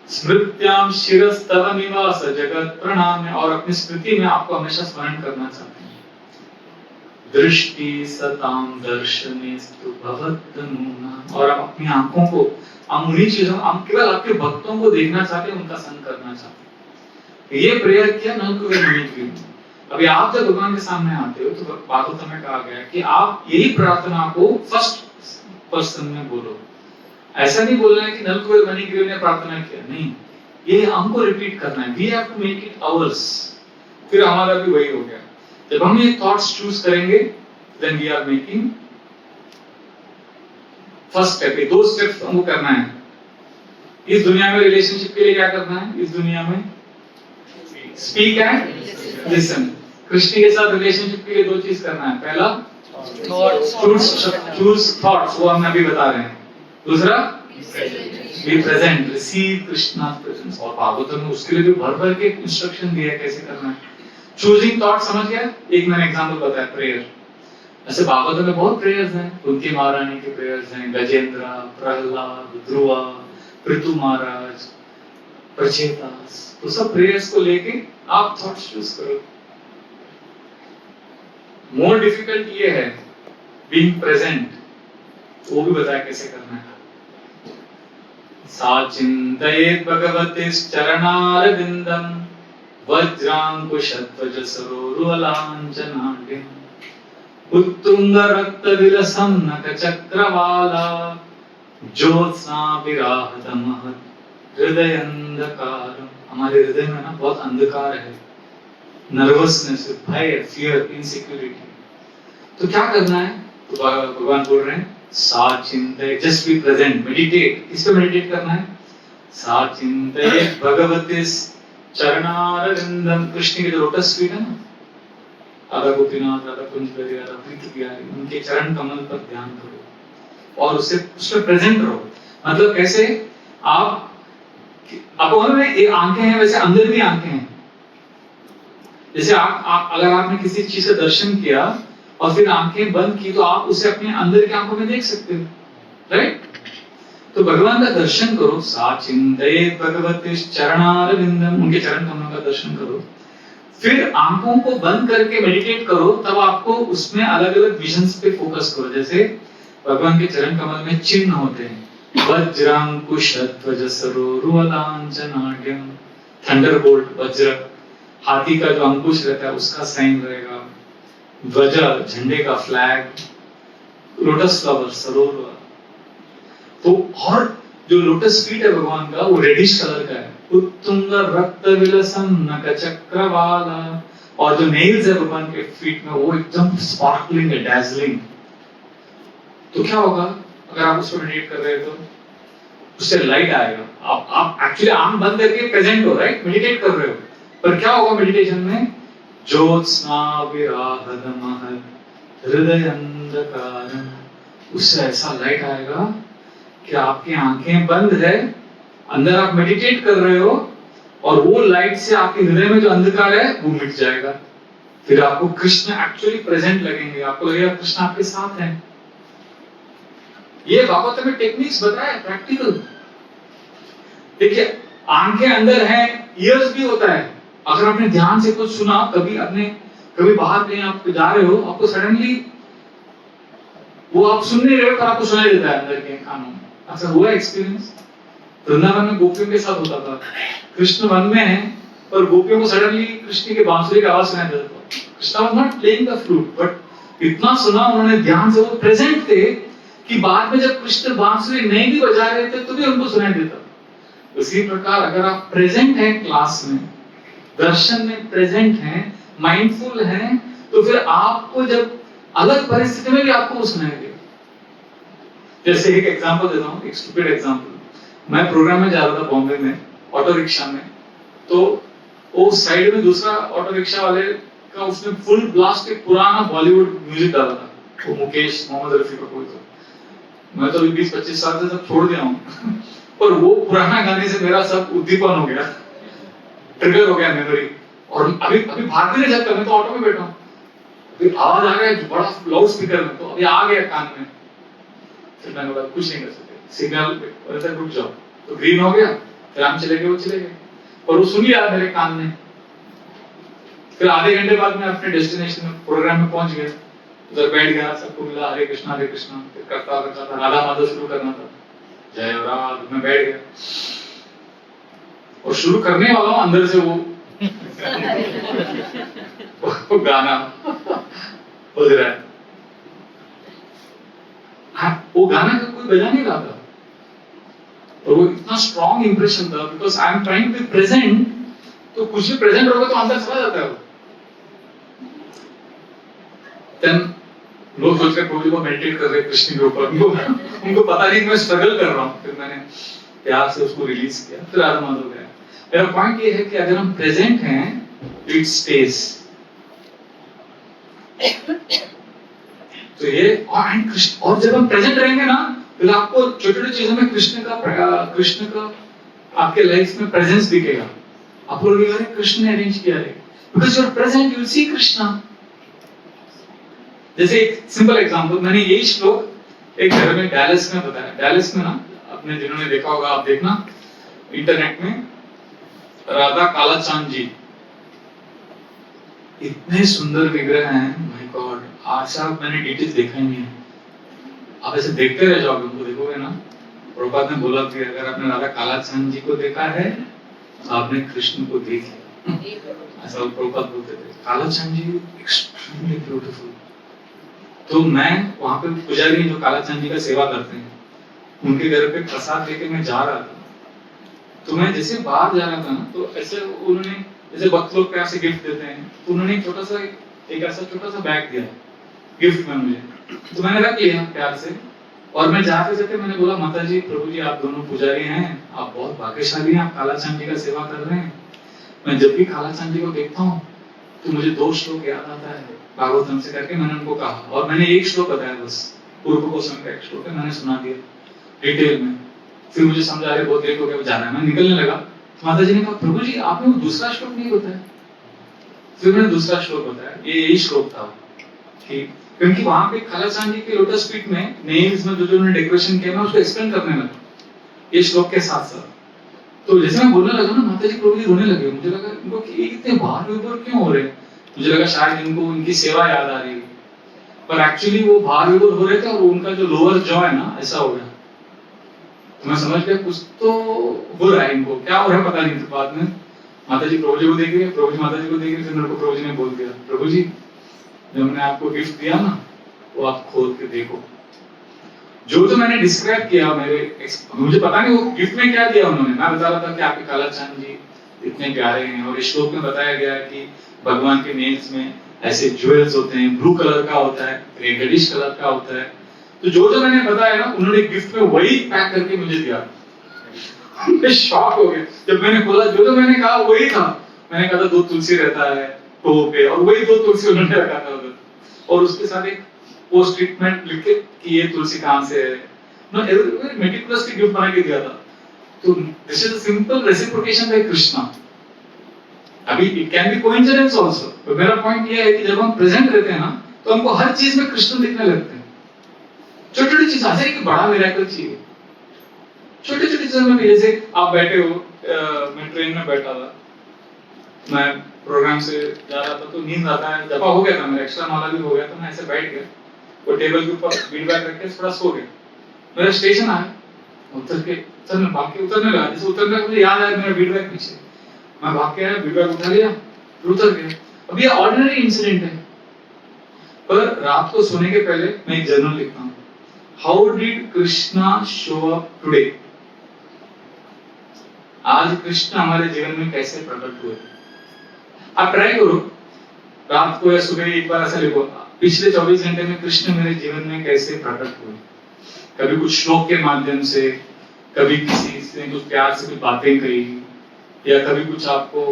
स्मृत्याम शिरस्तव निवास जगत् प्रणाम, और अपनी स्मृति में आपको हमेशा स्मरण करना चाहते हैं। दृष्टि सताम दर्शनेस्तु भवत्तनूनाम, और आप अपनी आंखों को, हम उन्हीं चीजों, हम केवल आपके भक्तों को देखना चाहते हैं, उनका संग करना चाहते हैं। ये प्रेयर किया नल कुबेर मणिग्रीव। अभी आप जब भगवान के सामने आते हो तो भागवत में कहा गया कि आप यही प्रार्थना को फर्स्ट पर्सन में बोलो। ऐसा नहीं बोलना है कि नल कुबेर मणिग्रीव ने प्रार्थना किया, नहीं, ये हमको रिपीट करना है, we have to make it ours. फिर हमारा भी वही हो गया, जब हम ये थॉट्स चूज करेंगे then we are making first step. ये 2 स्टेप्स हमको करना है। इस दुनिया में रिलेशनशिप के लिए क्या करना है, इस दुनिया में स्पीक एंड लिसन। कृष्ण के साथ रिलेशनशिप के लिए 2 चीज करना है, पहला चूज थॉट्स, वो हम अभी बता रहे हैं, दूसरा बी प्रेजेंट, रिसीव कृष्णा's प्रेजेंस। और भागवत में उसके लिए भी भर के इंस्ट्रक्शन दिया है कैसे करना है। चूजिंग थॉट समझ गया, एक मैंने एग्जांपल बताया प्रेयर। ऐसे भागवत में बहुत प्रेयर्स हैं, कुंती महारानी के प्रेयर्स हैं, गजेंद्र, प्रहलाद, ध्रुवा, पृथु महाराज, प्रचेतास, तो सब प्रेयर्स को लेके आप थॉट्स चूज करो। मोर डिफिकल्ट ये है बीइंग प्रेजेंट, वो भी बताया कैसे करना है। सा चिंतयेत् भगवतेश्चरणारविन्दं वज्रांकुशध्वजसरोरुहलाञ्छनाढ्यम् उत्तुंगरक्तविलसं नखचक्रवाला ज्योत्स्नाभिराहतमहत् हृदयंधकारम्। हमारे हृदय में ना बहुत अंधकार है, नर्वसनेस, भय, फियर, इनसिक्योरिटी, तो क्या करना है? तो भगवान बोल रहे हैं सा चिंतये, जस्ट बी प्रेजेंट, मेडिटेट। किस पे मेडिटेट करना है? सा चिंतये भगवते चरणारविंदम, कृष्ण के जो लोटस फीट है ना, राधा गोपीनाथ, राधा कुंज बिहारी, राधा प्रीत बिहारी, उनके चरण कमल पर ध्यान करो और उससे उसमें प्रेजेंट रहो। मतलब कैसे? आपको मालूम है ये आंखें हैं, वैसे अंदर भी आंखें हैं। जैसे आप अगर आपने किसी चीज का दर्शन किया और फिर आंखें बंद की, तो आप उसे अपने अंदर की आंखों में देख सकते हो, राइट? तो भगवान का दर्शन करो, सा चिंतये भगवते चरणारविंदम, उनके चरण कमलों का दर्शन करो। फिर आंखों को बंद करके मेडिटेट करो, तब आपको उसमें अलग अलग विजन्स पे फोकस करो। जैसे भगवान के चरण कमल में चिन्ह होते हैं, वज्रांकुश ध्वज सरोरुवलांचनाढ्यम, थंडरबोल्ट वज्र, हाथी का जो अंकुश रहता है उसका साइन रहेगा, ध्वज झंडे का फ्लैग, लोटस फ्लावर सरोवर। तो और जो लोटस फीट है भगवान का वो रेडिश कलर का है, उत्तुंग रक्त विलसम नक चक्रवाला, और जो नेल्स है भगवान के फीट में वो एकदम स्पार्कलिंग है, डैजलिंग। तो क्या होगा अगर आप उस पर मेडिटेट कर रहे हो? तो उससे लाइट आएगा। आप एक्चुअली आंख बंद करके प्रेजेंट हो, राइट? मेडिटेट कर रहे हो, पर क्या होगा मेडिटेशन में? ज्योत्स्ना विराहद महद हृदय अंधकारम, उससे ऐसा लाइट आएगा कि आपकी आंखें बंद है, अंदर आप मेडिटेट कर रहे हो, और वो लाइट से आपके हृदय में जो अंधकार है वो मिट जाएगा। फिर आपको कृष्ण एक्चुअली प्रेजेंट लगेंगे, आपको लगेगा कृष्ण आपके साथ है। ये भागवत में टेक्निक्स बताया, प्रैक्टिकल। देखिए, आंखें अंदर हैं, ईयर्स भी होता है। अगर आपने ध्यान से कुछ सुना, कभी बाहर कहीं आप जा रहे हो, आपको सडनली वो आप सुन नहीं रहे हो, पर आपको सुनाई देता है अंदर के कानों में। अच्छा, हुआ एक्सपीरियंस? वृंदावन में गोपियों के साथ होता था। कृष्ण वन में है, पर गोपियों को सडनली कृष्ण की बांसुरी की आवाज सुनाई देता था। Krishna was not playing the flute, but इतना सुना उन्होंने ध्यान से, वो प्रेजेंट थे कि बाद में जब कृष्ण बांसुरी नहीं भी बजा रहे थे तो भी उनको सुनाई देता। उसी प्रकार अगर आप प्रेजेंट हैं क्लास में, दर्शन में प्रेजेंट हैं, माइंडफुल हैं, तो फिर आपको जब अलग परिस्थिति में भी आपको वो सुनाई देगा। जैसे एक एग्जांपल देता हूँ, एक स्टूपिड एग्जांपल। मैं प्रोग्राम में जा रहा था बॉम्बे में, ऑटो रिक्शा में, तो वो साइड में दूसरा ऑटो रिक्शा वाले का उसने फुल ब्लास्ट एक पुराना बॉलीवुड म्यूजिक डाला था, वो मुकेश मोहम्मद रफी का कोई। तो मैं तो 20-25 साल से सब छोड़ दिया हूँ पर वो पुराना गाने से मेरा सब उद्दीपन हो गया, ट्रिगर हो गया मेमोरी। और अभी भाग भी नहीं सकता, मैं तो ऑटो में बैठा हूँ, अभी आवाज आ रहा है बड़ा लाउड स्पीकर में, तो अभी आ गया कान में। फिर मैंने बोला कुछ नहीं कर सकते, सिग्नल तक रुक जाओ, तो ग्रीन हो गया, फिर हम चले गए, वो चले गए, और वो सुन लिया मेरे कान में। फिर आधे घंटे बाद मैं अपने डेस्टिनेशन में, प्रोग्राम में पहुंच गया, उधर बैठ गया, सबको मिला, हरे कृष्णा हरे कृष्णा, फिर करता था, राधा माधव शुरू करना था, जय राध, मैं बैठ गया और शुरू करने वाला हूं, अंदर से वो गाना बज रहा है। हाँ, वो गाना का कोई बजा नहीं रहा था, और वो इतना स्ट्रॉन्ग इंप्रेशन था, because I am trying to be present. तो कुछ भी प्रेजेंट रहोगे तो अंदर चला जाता है वो। देन लोग सोच रहे प्रभु जी को मेडिटेट कर रहे कृष्ण के ऊपर, उनको पता नहीं कि मैं स्ट्रगल कर रहा हूँ। फिर मैंने प्यार से उसको रिलीज किया, फिर राधा माधव गया। मेरा पॉइंट ये है कि अगर हम प्रेजेंट हैं, इट स्टेज। तो ये और जब हम प्रेजेंट रहेंगे ना, फिर आपको छोटी छोटी चीजों में कृष्ण का आपके लाइफ में प्रेजेंस दिखेगा। आप लोग अरे कृष्ण ने अरेंज किया है, because you are present, you will see Krishna. जैसे एक सिंपल एग्जांपल, मैंने यही श्लोक एक घर में डैलस में बताया। डैलस में ना, आपने जिन्होंने देखा होगा आप देखना इंटरनेट में, राधा कालाचांद जी, इतने सुंदर विग्रह हैं, माय गॉड। आज तक मैंने डिटेल्स देखा ही नहीं है, आप ऐसे देखते रह जाओगे, उनको देखोगे ना। प्रभुपाद ने बोला कि अगर आपने राधा कालाचांद जी को देखा है तो आपने कृष्ण को देख लिया, ऐसा प्रभुपाद बोलते थे। कालाचांद जी एक्सट्रीमली ब्यूटीफुल। तो मैं वहां पे पुजारी जो कालाचांद जी का सेवा करते हैं, उनके घर पे प्रसाद लेके मैं जा रहा था। तो मैं जैसे बाहर जा रहा था ना, तो ऐसे उन्होंने, जैसे भक्त लोग ऐसे गिफ्ट देते हैं, तो उन्होंने एक ऐसा छोटा सा बैग दिया, गिफ्ट में मुझे, तो मैंने रख लिया प्यार से। और मैं जाते जाते मैंने बोला, माता जी, प्रभु जी, आप दोनों पुजारी हैं, आप बहुत भाग्यशाली हैं, आप काला चांद जी का सेवा कर रहे हैं। मैं जब भी काला चांद जी को देखता हूँ तो मुझे 2 श्लोक याद आता है भागवतम से करके मैंने उनको कहा, और मैंने एक श्लोक बताया बस, पूर्व कोशम का एक श्लोक है, मैंने सुना दिया डिटेल में। फिर मुझे समझा रहे बहुत देर हो गया, जाना है, मैं निकलने लगा। तो माता जी ने कहा, प्रभु जी आपने वो दूसरा श्लोक नहीं बताया। फिर मैंने दूसरा श्लोक बताया, ये यही श्लोक था कि क्योंकि वहां पे काला चांद जी के लोटस फीट में नेल्स में जो जो उन्होंने डेकोरेशन किया, मैं उसको एक्सप्लेन करने लगा ये श्लोक के साथ साथ। तो जैसे मैं बोलने लगा ना, माता जी प्रभु जी रोने लगे। मुझे लगा इनको कि ये इतने भार विभोर क्यों हो रहे हैं। मुझे लगा शायद इनको उनकी सेवा याद आ रही है, पर एक्चुअली वो भार विभोर हो रहे थे और उनका जो लोअर जॉ है ना, ऐसा हो गया। तो मैं समझ गया कुछ तो हो रहा है इनको, क्या हो रहा है पता नहीं। तो बाद में माता जी प्रभु जी को देख रहे, प्रभु जी माता जी को देख रहे, फिर मेरे को प्रभु जी ने बोल दिया, प्रभु जी जो मैंने आपको गिफ्ट दिया ना, वो आप खोल के देखो। जो जो मैंने डिस्क्राइब किया मुझे पता नहीं वो गिफ्ट में क्या दिया उन्होंने। मैं बता रहा था कि आपके काला चांद जी इतने प्यारे हैं, और इस श्लोक में बताया गया है कि भगवान के नेल्स में ऐसे ज्वेल्स होते हैं, ब्लू कलर का होता है, रेडिश कलर का होता है। तो जो जो मैंने बताया ना, उन्होंने गिफ्ट में वही पैक करके मुझे दिया। मैं शॉक हो गया जब मैंने खोला, जो जो मैंने कहा वही था। मैंने कहा था 2 तुलसी रहता है टो पे, और वही 2 तुलसी उन्होंने रखा था उधर, और उसके साथ एक पोस्ट ट्रीटमेंट लिख के कि ये तुलसी कहां से है। ना मेटिकुलसली गिफ्ट बना के दिया था। तो this is a simple reciprocation by Krishna. अभी it can be coincidence also, तो मेरा पॉइंट ये है कि जब हम प्रेजेंट रहते हैं ना, तो हमको हर चीज में कृष्ण दिखने लगते हैं। छोटी छोटी चीज ऐसे कि बड़ा मिरेकल चाहिए, छोटी छोटी चीजों में भी। जैसे आप बैठे हो, मैं ट्रेन में बैठा था, मैं प्रोग्राम से जा रहा था, तो नींद आता है, दफा हो गया था मेरा, एक्स्ट्रा माला भी हो गया, तो मैं ऐसे बैठ गया, वो टेबल के ऊपर फीडबैक रख के थोड़ा सो गया। मेरा स्टेशन आया, उतर के चल मैं भाग के उतरने लगा। जैसे उतरने मुझे याद आया मेरा फीडबैक पीछे, मैं भाग के आया, फीडबैक उठा लिया, फिर उतर गया। अब ये ऑर्डिनरी इंसिडेंट है, पर रात को सोने के पहले मैं एक जर्नल लिखता हूँ, how did Krishna show up today. आज कृष्ण हमारे जीवन में कैसे प्रकट हुए। आप ट्राई करो, रात को या सुबह एक बार ऐसा लिखो, पिछले 24 घंटे में कृष्ण मेरे जीवन में कैसे प्रकट हुए। कभी कुछ श्लोक के माध्यम से, कभी किसी से कुछ प्यार से कुछ बातें कही, या कभी कुछ आपको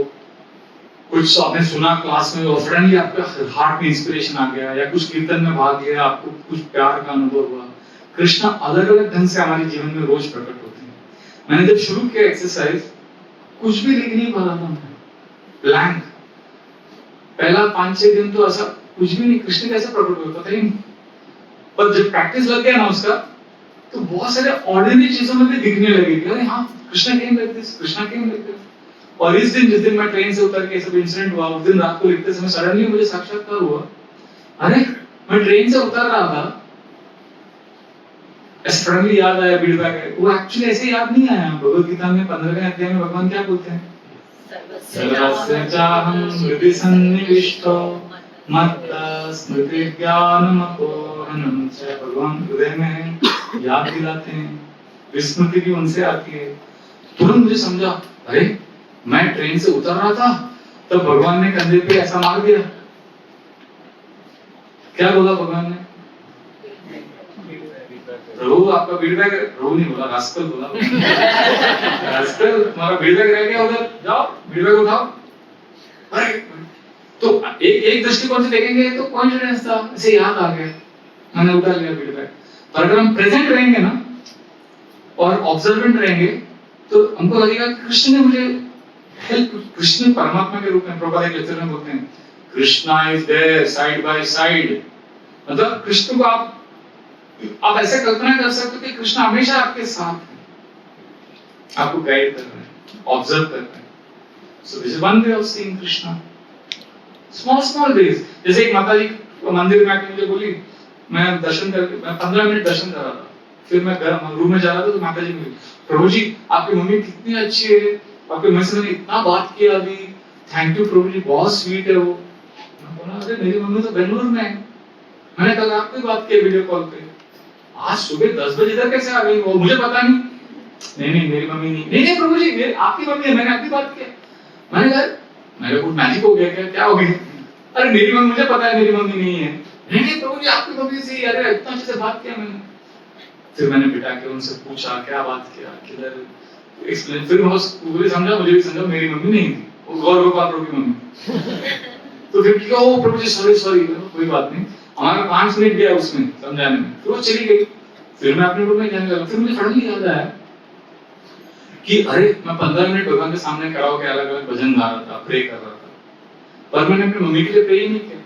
कुछ आपने सुना क्लास में और सडनली आपके हार्ट में इंस्पिरेशन आ गया, या कुछ कीर्तन में भाग लिया, आपको कुछ प्यार का अनुभव हुआ। कृष्ण अलग अलग ढंग से हमारे जीवन में रोज प्रकट होते हैं। मैंने जब शुरू किया एक्सरसाइज, कुछ भी लिख नहीं पा रहा था मैं, ब्लैंक। पहला 5-6 दिन तो ऐसा कुछ भी नहीं, कृष्ण कैसे प्रकट हुए पता ही नहीं। पर जब प्रैक्टिस लग गया ना उसका, तो बहुत सारे ऑर्डिनरी चीजों में भी दिखने लगे कि अरे हाँ, Krishna came like this, Krishna came like this. और इस दिन, जिस दिन मैं ट्रेन से उतर के सब इंसिडेंट हुआ, उस दिन रात को लिखते समय सडनली मुझे साक्षात्कार हुआ, अरे मैं ट्रेन से उतर रहा था, सडनली याद आया फीडबैक है। वो एक्चुअली ऐसे याद नहीं आया। भगवद गीता में 15वें अध्याय में भगवान क्या बोलते हैं, सर्वस्य चाहं हृदि सन्निविष्टो मत्तः स्मृति ज्ञानमपोहनं च। भगवान हृदय में है, याद दिलाते हैं, विस्मृति भी उनसे आती है। तुरंत मुझे समझा, अरे मैं ट्रेन से उतर रहा था, तब भगवान ने कंधे पे ऐसा मार दिया। क्या बोला भगवान ने, प्रभु आपका फीडबैक, प्रभु नहीं बोला, रास्कल बोला। रास्कल तुम्हारा फीडबैक रह गया उधर, जाओ फीडबैक उठाओ। अरे तो एक दृष्टिकोण से देखेंगे तो कॉन्फिडेंस था, इसे याद आ गया, मैंने उठा लिया फीडबैक। पर अगर हम प्रेजेंट रहेंगे ना और ऑब्जर्वेंट रहेंगे, तो हमको लगेगा कृष्ण ने मुझे हेल्प। कृष्ण परमात्मा के रूप में, प्रभुपाद एक लेक्चर में बोलते हैं, Krishna is their side by side. मतलब कृष्ण को आप ऐसे कल्पना कर सकते हो कि कृष्ण हमेशा आपके साथ है, आपको गाइड कर रहे हैं, ऑब्जर्व कर रहे हैं। So this is one way of seeing Krishna, small ways. जैसे एक माता जी मंदिर में आके मुझे बोली, मैं दर्शन करके, मैं 15 मिनट दर्शन कर रहा था, फिर मैं रूम में जा रहा था, तो माता जी बोली, प्रभु जी आपकी मम्मी कितनी अच्छी है, आपके मम्मी से मैंने इतना बात किया अभी, थैंक यू प्रभु जी, बहुत स्वीट है वो। मैं बोला, अरे मेरी मम्मी तो बेंगलुरु में है, मैंने कल आपकी बात की वीडियो कॉल पे, आज सुबह 10 बजे इधर कैसे आ गई वो, मुझे पता नहीं। नहीं मेरी मम्मी नहीं प्रभु जी, मेरी आपकी मम्मी है, मैंने आपकी बात किया। मैंने कहा मेरे को मैजिक हो गया क्या हो गया? अरे मेरी मम्मी, मुझे पता है मेरी मम्मी नहीं है। नहीं प्रभु जी आपकी मम्मी से अरे इतना अच्छे से बात किया मैंने। फिर मैंने बिठा के उनसे पूछा क्या बात किया, किधर एक्सप्लेन। फिर वो पूरी समझा, मुझे भी समझा मेरी मम्मी नहीं थी, वो गौरव गोपाल की मम्मी। तो फिर क्या, ओ प्रभु जी सॉरी सॉरी, कोई बात नहीं। हमारा 5 मिनट गया उसमें समझाने में, फिर वो चली गई। फिर मैं अपने रूम में जाने लगा। फिर मुझे सडनली याद आया कि अरे मैं 15 मिनट भगवान के सामने खड़ा होकर अलग अलग भजन गा रहा था, प्रे कर रहा था, पर मैंने अपनी मम्मी के लिए प्रे ही नहीं किया।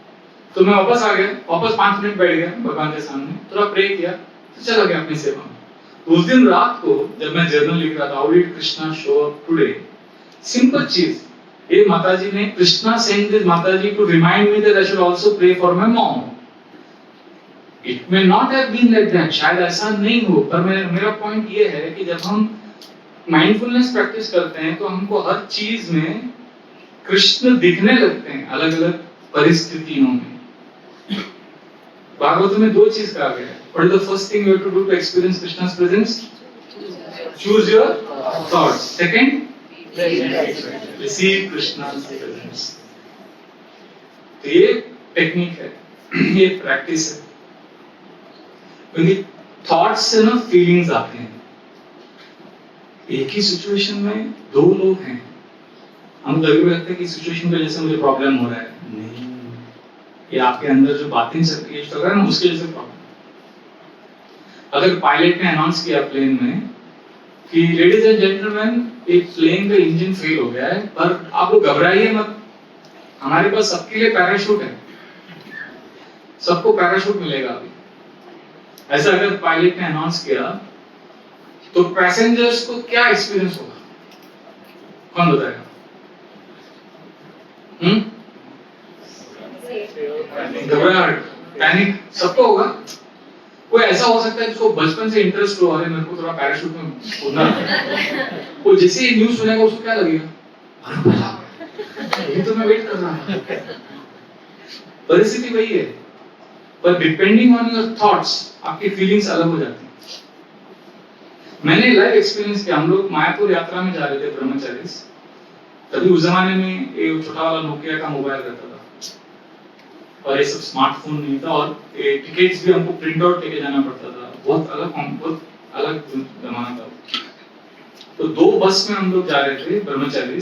तो मैं वापस आ गया, वापस 5 मिनट बैठ गया भगवान के सामने, थोड़ा प्रे किया, तो चला गया अपनी सेवा में। उस दिन रात को जब मैं जर्नल लिख रहा था, how did Krishna show up today, simple चीज, ये माताजी ने, कृष्णा सेंट दिस माताजी to remind me that I should also pray for my mom. It may not have been like that, शायद ऐसा नहीं हो, पर मेरा पॉइंट ये है कि जब हम माइंडफुलनेस प्रैक्टिस करते हैं तो हमको हर चीज में कृष्ण दिखने लगते हैं, अलग अलग परिस्थितियों में। भागवत में 2 चीज कहा गया है। What is the first thing you have to do to experience Krishna's presence? Choose your thoughts. Second, receive Krishna's presence. तो ये टेक्निक है, ये प्रैक्टिस है, क्योंकि थॉट्स से ना फीलिंग्स आते हैं। एक ही सिचुएशन में 2 लोग हैं, हम कभी लगता है कि सिचुएशन की वजह से मुझे प्रॉब्लम हो रहा है, नहीं, ये आपके अंदर जो बातें चल रही है ना उसकी वजह से प्रॉब्लम। अगर पायलट ने अनाउंस किया प्लेन में कि लेडीज एंड जेंटलमैन एक प्लेन का इंजन फेल हो गया है, पर आप लोग घबराइए मत, हमारे पास सबके लिए पैराशूट है, सबको पैराशूट मिलेगा अभी। ऐसा अगर पायलट ने अनाउंस किया तो पैसेंजर्स को क्या एक्सपीरियंस होगा, कौन बताएगा? घबराहट, पैनिक सबको होगा। कोई ऐसा हो सकता है जिसको बचपन से इंटरेस्ट हो, अरे मेरे को थोड़ा पैराशूट में कूदना है, वो जैसे ही न्यूज़ सुनेगा उसको क्या लगेगा, अरे मजा, ये तो मैं वेट कर रहा हूँ। परिस्थिति वही है, पर डिपेंडिंग ऑन योर थॉट्स आपकी फीलिंग्स अलग हो जाती हैं। मैंने लाइव एक्सपीरियंस किया, हम लोग मायापुर यात्रा में जा रहे थे ब्रह्मचारी, तभी उस जमाने में एक छोटा वाला नोकिया का मोबाइल रहता था और ये सब स्मार्टफोन नहीं था, और टिकट्स भी हमको प्रिंट आउट लेके जाना पड़ता था, बहुत अलग जमाना था। तो 2 बस में हम लोग जा रहे थे ब्रह्मचारी,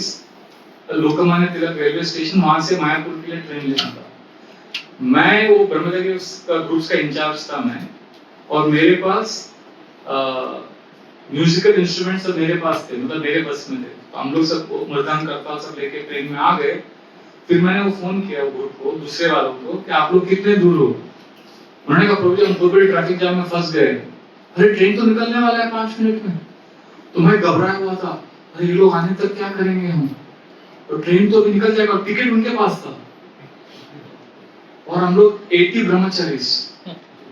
लोकमान्य तिलक रेलवे स्टेशन, वहां से मायापुर के लिए ट्रेन लेना था। मैं वो ब्रह्मचारी का ग्रुप्स का इंचार्ज था मैं, और मेरे पास म्यूजिकल इंस्ट्रूमेंट्स सब मेरे पास थे, मतलब मेरे बस में थे। तो हम लोग सब मृदंग करताल सब लेके ट्रेन में आ गए। फिर मैंने वो फोन किया वो ग्रुप को, दूसरे वालों को, कि आप लोग कितने दूर हो? उन्होंने कहा प्रभु जी हम बहुत बड़ी ट्रैफिक जाम में फंस गए। अरे ट्रेन तो निकलने वाला है 5 मिनट में। तो मैं घबराया हुआ था, अरे ये लोग आने तक क्या करेंगे हम, तो ट्रेन तो अभी निकल जाएगा, टिकट उनके पास था, और हम लोग 80 ब्रह्मचारीज,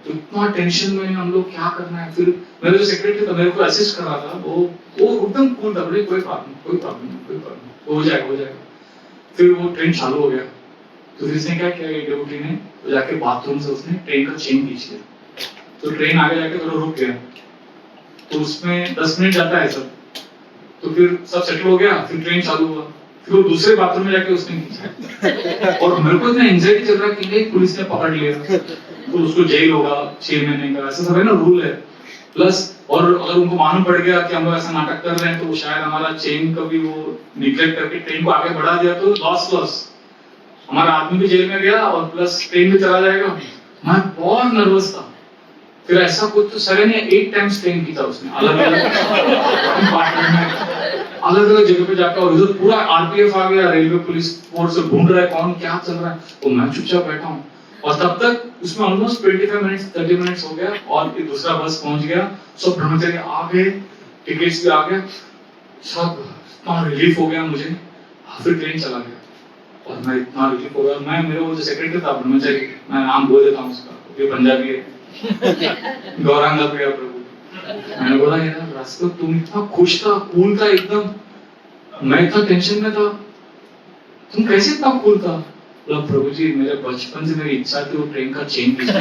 तो इतना टेंशन में हम लोग क्या करना है। फिर मेरा जो सेक्रेटरी था मेरे को असिस्ट कर रहा था, वो एकदम कूल था, बोले कोई प्रॉब्लम, हो जाएगा। फिर वो ट्रेन चालू हो गया, तो फिर इसने क्या किया, ड्यूटी ने तो जाके बाथरूम से उसने ट्रेन का चेन खींच लिया, तो ट्रेन आगे जाके थोड़ा रुक गया, तो उसमें 10 मिनट जाता है सब, तो फिर सब सेटल हो गया, फिर ट्रेन चालू हुआ, फिर वो दूसरे बाथरूम में जाके उसने खींचा, और मेरे को इतना एंजाइटी चल रहा कि नहीं पुलिस ने पकड़ लिया तो उसको जेल होगा 6 महीने का, ऐसा सब है ना रूल है। प्लस और अगर उनको मालूम पड़ गया कि हम लोग ऐसा नाटक कर रहे हैं तो शायद हमारा चेन कभी वो निगलेक्ट करके ट्रेन को आगे बढ़ा दिया तो लॉस, हमारा आदमी भी जेल में गया और प्लस ट्रेन भी चला जाएगा। मैं बहुत नर्वस था। फिर ऐसा कुछ तो सर ने 8 टाइम्स ट्रेन की था उसने, अलग अलग जगह पे जाकर, और उधर पूरा आरपीएफ आ गया, रेलवे पुलिस फोर्स ढूंढ रहा है कौन क्या चल रहा है, तो मैं चुपचाप बैठा हूँ। और तब तक उसमें ऑलमोस्ट 25 मिनट्स 30 मिनट्स हो गया, और फिर दूसरा बस पहुंच गया, सब ब्रह्मचारी आ गए, टिकट्स भी आ गए, सब इतना रिलीफ हो गया मुझे। फिर ट्रेन चला गया और मैं इतना रिलीफ हो गया। मैं मेरे वो जो सेक्रेटरी था ब्रह्मचारी, मैं नाम बोल देता हूँ उसका, ये पंजाबी है, गौरांगा प्रिया प्रभु। मैंने बोला यार रास्ते तुम इतना खुश था, कूल था एकदम, मैं इतना टेंशन में था, तुम कैसे इतना कूल था? बोला प्रभु जी मेरे बचपन से मेरी इच्छा थी वो ट्रेन का चेन खींचना।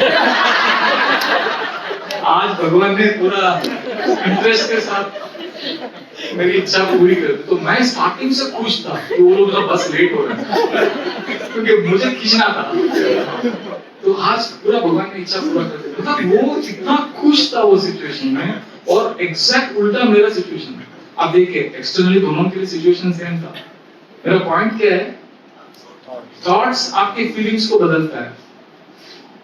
आज भगवान ने पूरा इंटरेस्ट के साथ मेरी इच्छा पूरी कर दी। तो मैं स्टार्टिंग से खुश था कि वो लोग बस लेट हो रहा है क्योंकि मुझे खींचना था। तो आज पूरा भगवान ने इच्छा पूरा कर दी। मतलब वो इतना खुश था वो सिचुएशन में, और एग्जैक्ट उल्टा मेरा सिचुएशन है। आप देखिए एक्सटर्नली दोनों के लिए सिचुएशन सेम था। मेरा पॉइंट क्या है, थॉट्स आपके फीलिंग्स को बदलता है।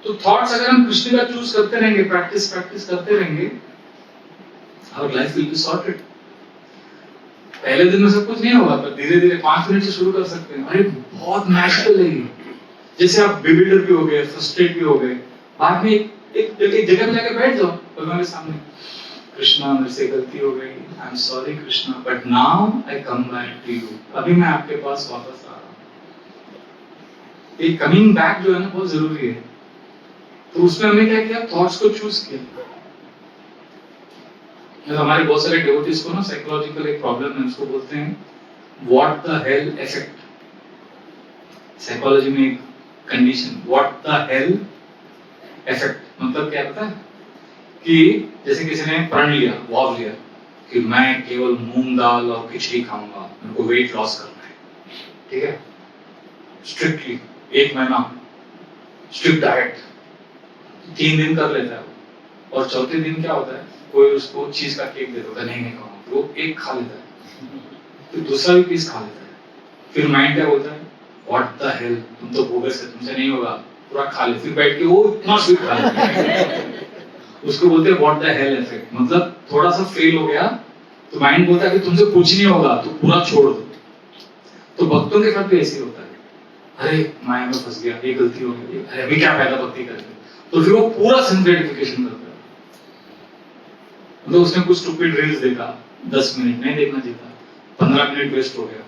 तो थॉट्स अगर हम कृष्ण का चूज करते रहेंगे, प्रैक्टिस करते रहेंगे, our life will be sorted. पहले दिन में सब कुछ नहीं होगा, पर धीरे धीरे 5 मिनट से शुरू कर सकते हैं। अरे बहुत नेचुरल है ये। जैसे आप बिविल्डर भी हो गए, फ्रस्ट्रेट भी हो गए, बाद में एक जगह पे जाके बैठ जाओ भगवान के सामने, कृष्णा मेरे से गलती हो गई, I am sorry Krishna, but now I come back to you. अभी मैं आपके पास वापस आ रहा हूँ। ये कमिंग बैक जो है ना बहुत जरूरी है। तो उसमें हमने क्या किया, थॉट्स को चूज किया। हमारे बहुत सारे डिवोटीज को ना साइकोलॉजिकल एक प्रॉब्लम है, उसको बोलते हैं what the hell effect. Psychology में एक condition, what the hell effect मतलब क्या पता है, कि जैसे किसी ने प्रण लिया, वॉव लिया कि मैं केवल मूंग दाल और खिचड़ी खाऊंगा, मेरे को वेट लॉस करना है, ठीक है, स्ट्रिक्टली 1 महीना स्ट्रिक्ट डाइट, 3 दिन कर लेता है वो, और चौथे दिन क्या होता है, कोई उसको चीज का केक दे देता है, नहीं खाऊंगा, वो एक खा लेता है, फिर दूसरा भी पीस खा लेता है, फिर माइंड क्या बोलता है, व्हाट द हेल, तुम तो बोगस है, तुमसे नहीं होगा, पूरा खा ले, फिर बैठ के वो इतना स्वीट खा लेता है। उसको बोलते हैं व्हाट द हेल इफेक्ट। मतलब थोड़ा सा फेल हो गया तो माइंड बोलता है कि तुमसे कुछ नहीं होगा, तो पूरा छोड़ दो। तो भक्तों के साथ भी ऐसे होता है, अरे माया में फंस गया, ये गलती हो गई, अरे अभी क्या फायदा भक्ति करके, तो फिर वो पूरा सेल्फ ग्रेटिफिकेशन करता है। मतलब उसने कुछ स्टूपिड रील्स देखा, 10 मिनट नहीं देखना चाहिए, 15 मिनट वेस्ट हो गया,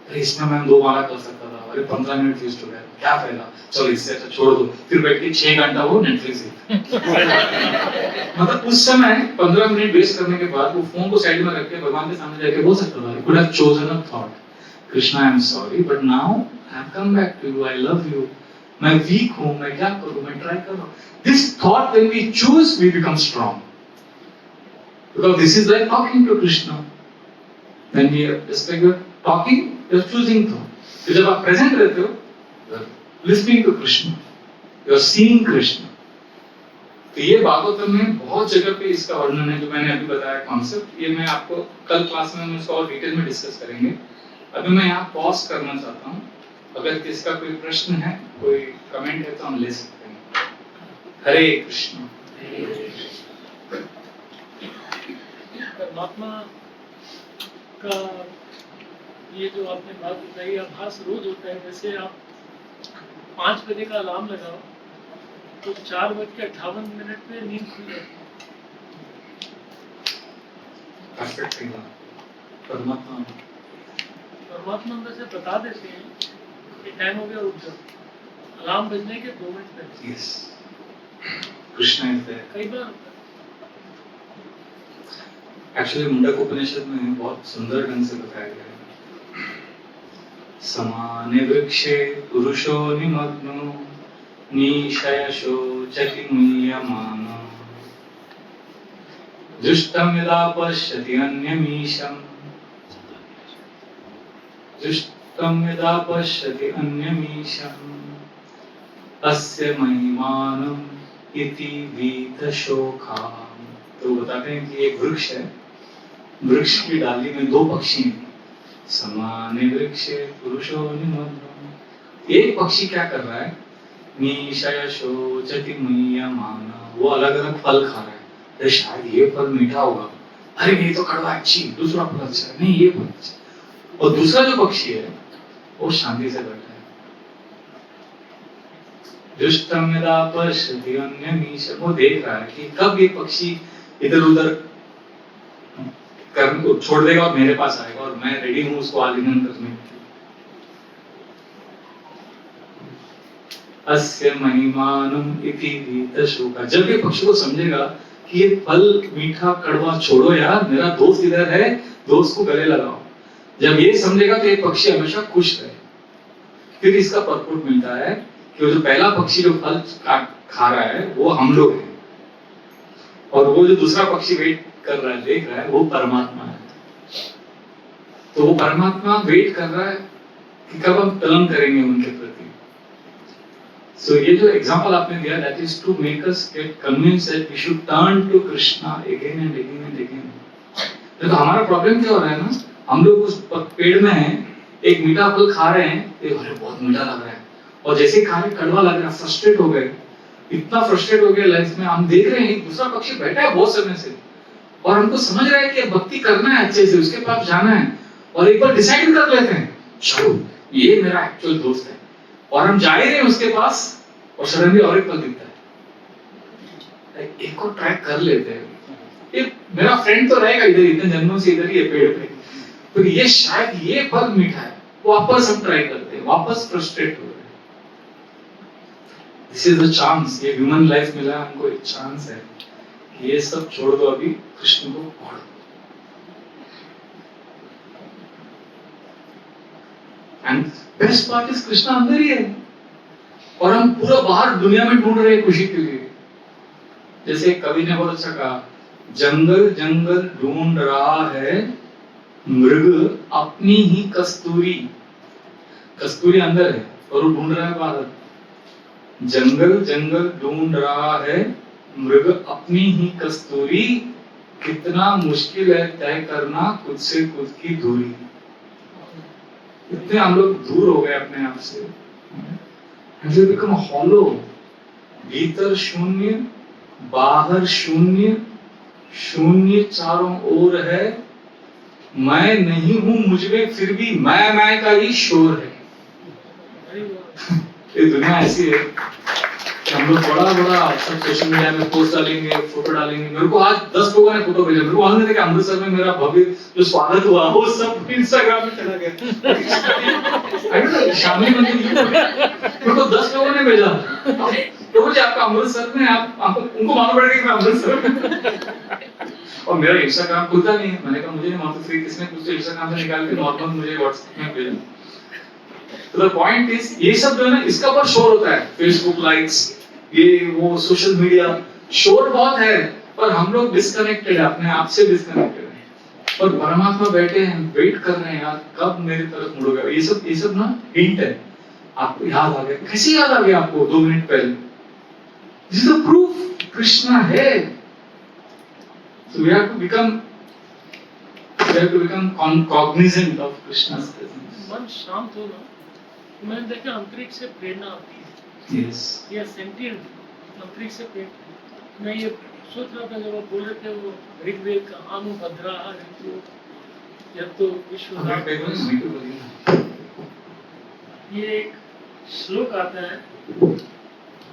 अरे इसमें मैं 2 माला कर सकता था, अरे 15 मिनट वेस्ट हो गया, क्या फायदा, चलो इससे अच्छा छोड़ दो, फिर बैठ के 6 घंटा वो नेटफ्लिक्स मतलब उस समय 15 मिनट वेस्ट करने के बाद वो फोन को साइड में रख के भगवान के सामने जाके बोल सकता था, could have chosen a thought, Krishna I am sorry but now I have come back to you, I love you, मैं वीक हूं, मैं क्या करूं, मैं ट्राई कर रहा हूं। This thought when we choose we become strong, because this is like talking to Krishna. When we are just like you're talking, you're choosing thought. तो जब आप प्रेजेंट रहते हो, you're listening to Krishna, you're seeing Krishna. तो ये भागवतम में बहुत जगह पे इसका वर्णन है, जो मैंने अभी बताया कॉन्सेप्ट, ये मैं आपको कल क्लास में हम इसको और डिटेल में डिस्कस करेंगे। अभी मैं यहाँ पॉज करना चाहता हूँ, अगर किसका कोई प्रश्न है, कोई कमेंट है तो हम ले सकते हैं। हरे कृष्ण। परमात्मा का ये जो आपने बात बताई, आभास रोज होता है। जैसे आप 5 बजे का अलार्म लगाओ तो 4:58 पे नींद खुल जाती है। परमात्मा अंदर से बता देते हैं कि टाइम हो गया, उठ जाओ, अलार्म बजने के 2 मिनट पहले। Yes, Krishna is there. कई बार एक्चुअली मुंडक उपनिषद में बहुत सुंदर ढंग से बताया गया है, समाने वृक्षे पुरुषो निमग्नो निशयशो चति मुह्यमानो जुष्टं यदा पश्यति अन्यमीशं अस्य महिमानम् इति वीतशोका। तो बताते हैं कि एक वृक्ष है, वृक्ष की डाली में 2 पक्षी हैं, समाने वृक्षे पुरुषो निमग्नो। एक पक्षी क्या कर रहा है, निशयशो चति मुह्यमानो, वो अलग अलग फल खा रहा है, अरे शायद ये फल मीठा होगा, अरे ये तो कड़वा अच्छी, दूसरा फल अच्छा नहीं, ये फल अच्छा। और दूसरा जो पक्षी है वो शांति से बैठा है, जुष्टं यदा पश्यति अन्यमीशं, वो देख रहा है कि कब ये पक्षी इधर उधर करने को छोड़ देगा और मेरे पास आएगा, और मैं रेडी हूं उसको आलिंगन करने के लिए। अस्य महिमानम् इति वीतशोका। जब ये पक्षी को समझेगा कि ये फल मीठा कड़वा छोड़ो यार, मेरा दोस्त इधर है, दोस्त को गले लगाओ, जब ये समझेगा तो ये पक्षी हमेशा खुश रहे। फिर इसका परपुट मिलता है कि वो जो पहला पक्षी जो फल खा रहा है वो हम लोग हैं, और वो जो दूसरा पक्षी वेट कर रहा है, देख रहा है, वो परमात्मा है। तो वो परमात्मा वेट कर रहा है कि कब हम टर्न करेंगे उनके प्रति। So ये जो एग्जांपल आपने दिया, that is to make us get convinced that we should turn to Krishna again and again and again. देखो हमारा प्रॉब्लम क्या हो रहा है ना, हम लोग उस पेड़ में हैं, एक मीठा फल खा रहे हैं, ये अरे बहुत मीठा लग रहा है, और जैसे ही खा रहे कड़वा लग रहा है, फ्रस्ट्रेट हो गए, इतना फ्रस्ट्रेट हो गए लाइफ में, हम देख रहे हैं दूसरा पक्षी बैठा है बहुत समय से, और हमको समझ रहा है कि भक्ति करना है अच्छे से, उसके पास जाना है, और एक बार डिसाइड कर लेते हैं, चलो ये मेरा एक्चुअल दोस्त है, और हम जा ही रहे हैं उसके पास, और सडनली और एक पल दिखता है, एक को ट्रैक कर लेते हैं, ये मेरा फ्रेंड तो रहेगा इधर, इतने जन्मों से इधर ही है पेड़ पे, तो ये शायद ये फल मीठा है, वापस हम ट्राई करते हैं, वापस फ्रस्ट्रेट हो रहे हैं। दिस इज द चांस, ये ह्यूमन लाइफ मिला है हमको, एक चांस है कि ये सब छोड़ दो, अभी कृष्ण को पढ़ो। And best part is Krishna अंदर ही है, और हम पूरा बाहर दुनिया में ढूंढ रहे हैं खुशी के लिए। जैसे कवि ने बहुत अच्छा कहा, जंगल जंगल ढूंढ रहा है मृग अपनी ही कस्तूरी, कस्तूरी अंदर है और वो ढूंढ रहा है बाहर। जंगल जंगल ढूंढ रहा है मृग अपनी ही कस्तूरी, कितना मुश्किल है तय करना खुद से खुद की दूरी। इतने हम लोग दूर हो गए अपने आप से, and we become hollow, भीतर शून्य बाहर शून्य, शून्य चारों ओर है, मैं नहीं हूं मुझ में फिर भी मैं का ही शोर है। ये दुनिया ऐसी है कि हम लोग बड़ा सब सोशल मीडिया में पोस्ट डालेंगे, फोटो डालेंगे। मेरे को आज 10 लोगों ने फोटो भेजा, मेरे को आज देखा अमृतसर में मेरा भव्य जो स्वागत हुआ वो सब इंस्टाग्राम में चला गया। शामिल मेरे को 10 लोगों ने भेजा, तो मुझे आपका अमृतसर में आप उनको मालूम पड़ेगा कि मैं अमृतसर में, और मेरा इंस्टाग्राम खुलता नहीं है। मैंने कहा मुझे नहीं मालूम, फिर किसने कुछ इंस्टाग्राम से निकाल के नॉर्मल मुझे व्हाट्सएप में भेजा। तो द पॉइंट इज, ये सब जो है ना, इसका बहुत शोर होता है, फेसबुक लाइक्स, ये वो सोशल मीडिया, शोर बहुत है, पर हम लोग डिस्कनेक्टेड है, अपने आप से डिस्कनेक्टेड है। और परमात्मा बैठे हैं, वेट कर रहे हैं, यार कब मेरी तरफ मुड़ोगे। ये सब ना हिंट है, आपको याद आ गया। कैसे याद आ गया आपको 2 मिनट पहले? This is the proof Krishna है। So we have to become cognizant of Krishna's presence. मन शांत हो ना, मैंने देखा अंतरिक्ष से प्रेरणा आती है। Yes. ये सेंटिएंट अंतरिक्ष से प्रेरणा। मैं ये सोच रहा था जब आप बोल रहे थे वो ऋग्वेद का आनुभद्रा ऋतु यतो विश्वनाथ, ये एक श्लोक आता है,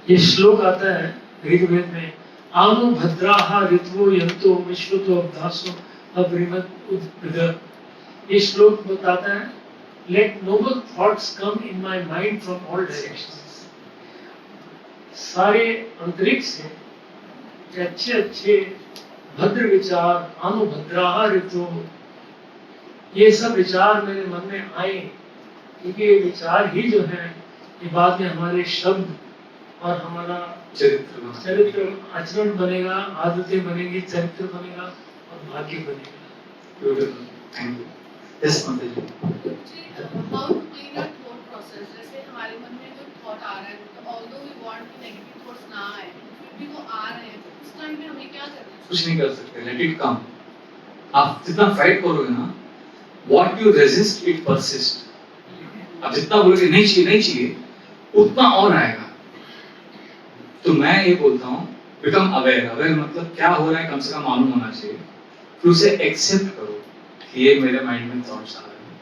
ये श्लोक आता है ऋग्वेद में, आनुभद्राः ऋतवो यन्तो विश्वतो अब्धासो अब्रिमत् उद्भिद। ये श्लोक बताता है, let noble thoughts come in my mind from all directions। सारे अंतरिक्ष से अच्छे अच्छे भद्र विचार, आनुभद्राः ऋतु, ये सब विचार मेरे मन में आए, क्योंकि ये विचार ही जो है ये बाद में हमारे शब्द और हमारा चरित्र आचरण बनेगा, आदतें बनेगी, चरित्र बनेगा और भाग्य बनेगा। Thank you. यस माता जी। How to clean our thought process? जैसे हमारे मन में जो थॉट आ रहा है, तो ऑल्दो वी वांट कि नेगेटिव थॉट्स ना आए, फिर भी वो आ रहे हैं, तो उस टाइम में हमें क्या करना है? कुछ नहीं कर सकते, लेट इट कम। आप जितना फाइट करोगे ना, what you resist it persist. आप जितना बोलोगे नहीं चाहिए, उतना और आएगा। तो मैं ये बोलता हूँ, बिकम अवेयर मतलब क्या हो रहा है कम से कम मालूम होना चाहिए, फिर उसे एक्सेप्ट करो कि ये मेरे माइंड में थॉट्स आ रहे हैं,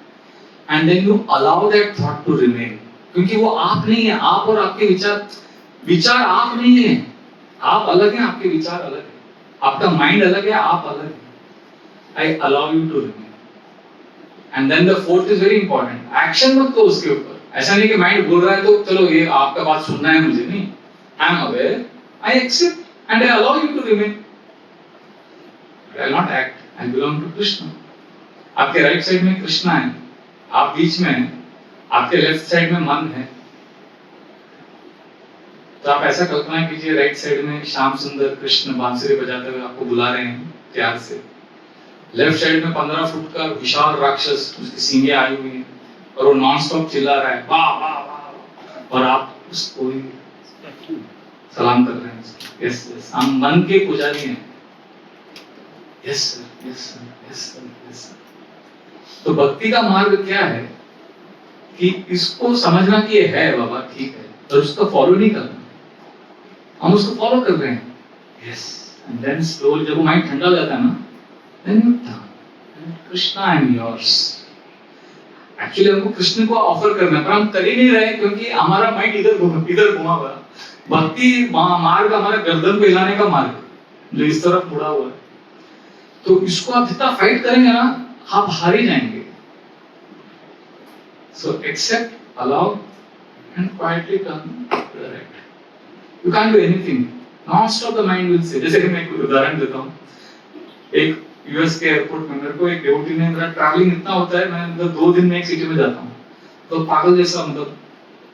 and then you allow that thought to remain, क्योंकि वो आप नहीं है। आप और आपके विचार आप नहीं है, आप अलग हैं, आपके विचार अलग है, आपका माइंड अलग है, आप अलग है। I allow you to remain, and then the fourth is very important, action मत लो उसके ऊपर। ऐसा नहीं कि माइंड बोल रहा है तो चलो ये आपका बात सुनना है मुझे, नहीं। I am aware, I accept, and I allow you to remain. I will not act. I belong to Krishna. आपके राइट साइड में कृष्णा है, आप बीच में हैं, आपके लेफ्ट साइड में मन है। तो आप ऐसा कल्पना कीजिए, राइट साइड में श्याम सुंदर कृष्ण बांसुरी बजाते हुए आपको बुला रहे हैं प्यार से। लेफ्ट साइड में 15 फुट का विशाल राक्षस, उसकी सींगें आई हुई हैं और वो नॉन स्टॉप चिल्ला रहा है वाह वाह वाह, और आप उसको सलाम कर रहे हैं। यस यस, हम मन के पुजारी हैं। Yes sir, yes sir, yes sir, yes sir. तो भक्ति का मार्ग क्या है कि इसको समझना कि ये है बाबा, ठीक है, और उसको फॉलो नहीं करना। हम उसको फॉलो कर रहे हैं। यस, एंड देन स्लोली जब वो माइंड ठंडा हो जाता है ना, then you turn, Krishna I am yours. Actually हमको कृष्ण को ऑफर करना है, पर हम कर ही नहीं रहे क्योंकि हमारा माइंड इधर घुमा हुआ है। भक्ति मार्ग हमारा गर्दन पे हिलाने का मार्ग है, जो इस तरफ मुड़ा हुआ है। तो इसको आप जितना फाइट करेंगे ना, आप हार ही जाएंगे। So accept, allow and quietly turn to the right. You can do anything, non stop the mind will say. जैसे कि मैं एक उदाहरण देता हूँ। एक यूएस के एयरपोर्ट में मेरे को एक डिवोटी ने, मेरा ट्रैवलिंग इतना होता है, मैं मतलब 2 दिन में एक सिटी में जाता हूँ, तो पागल जैसा, मतलब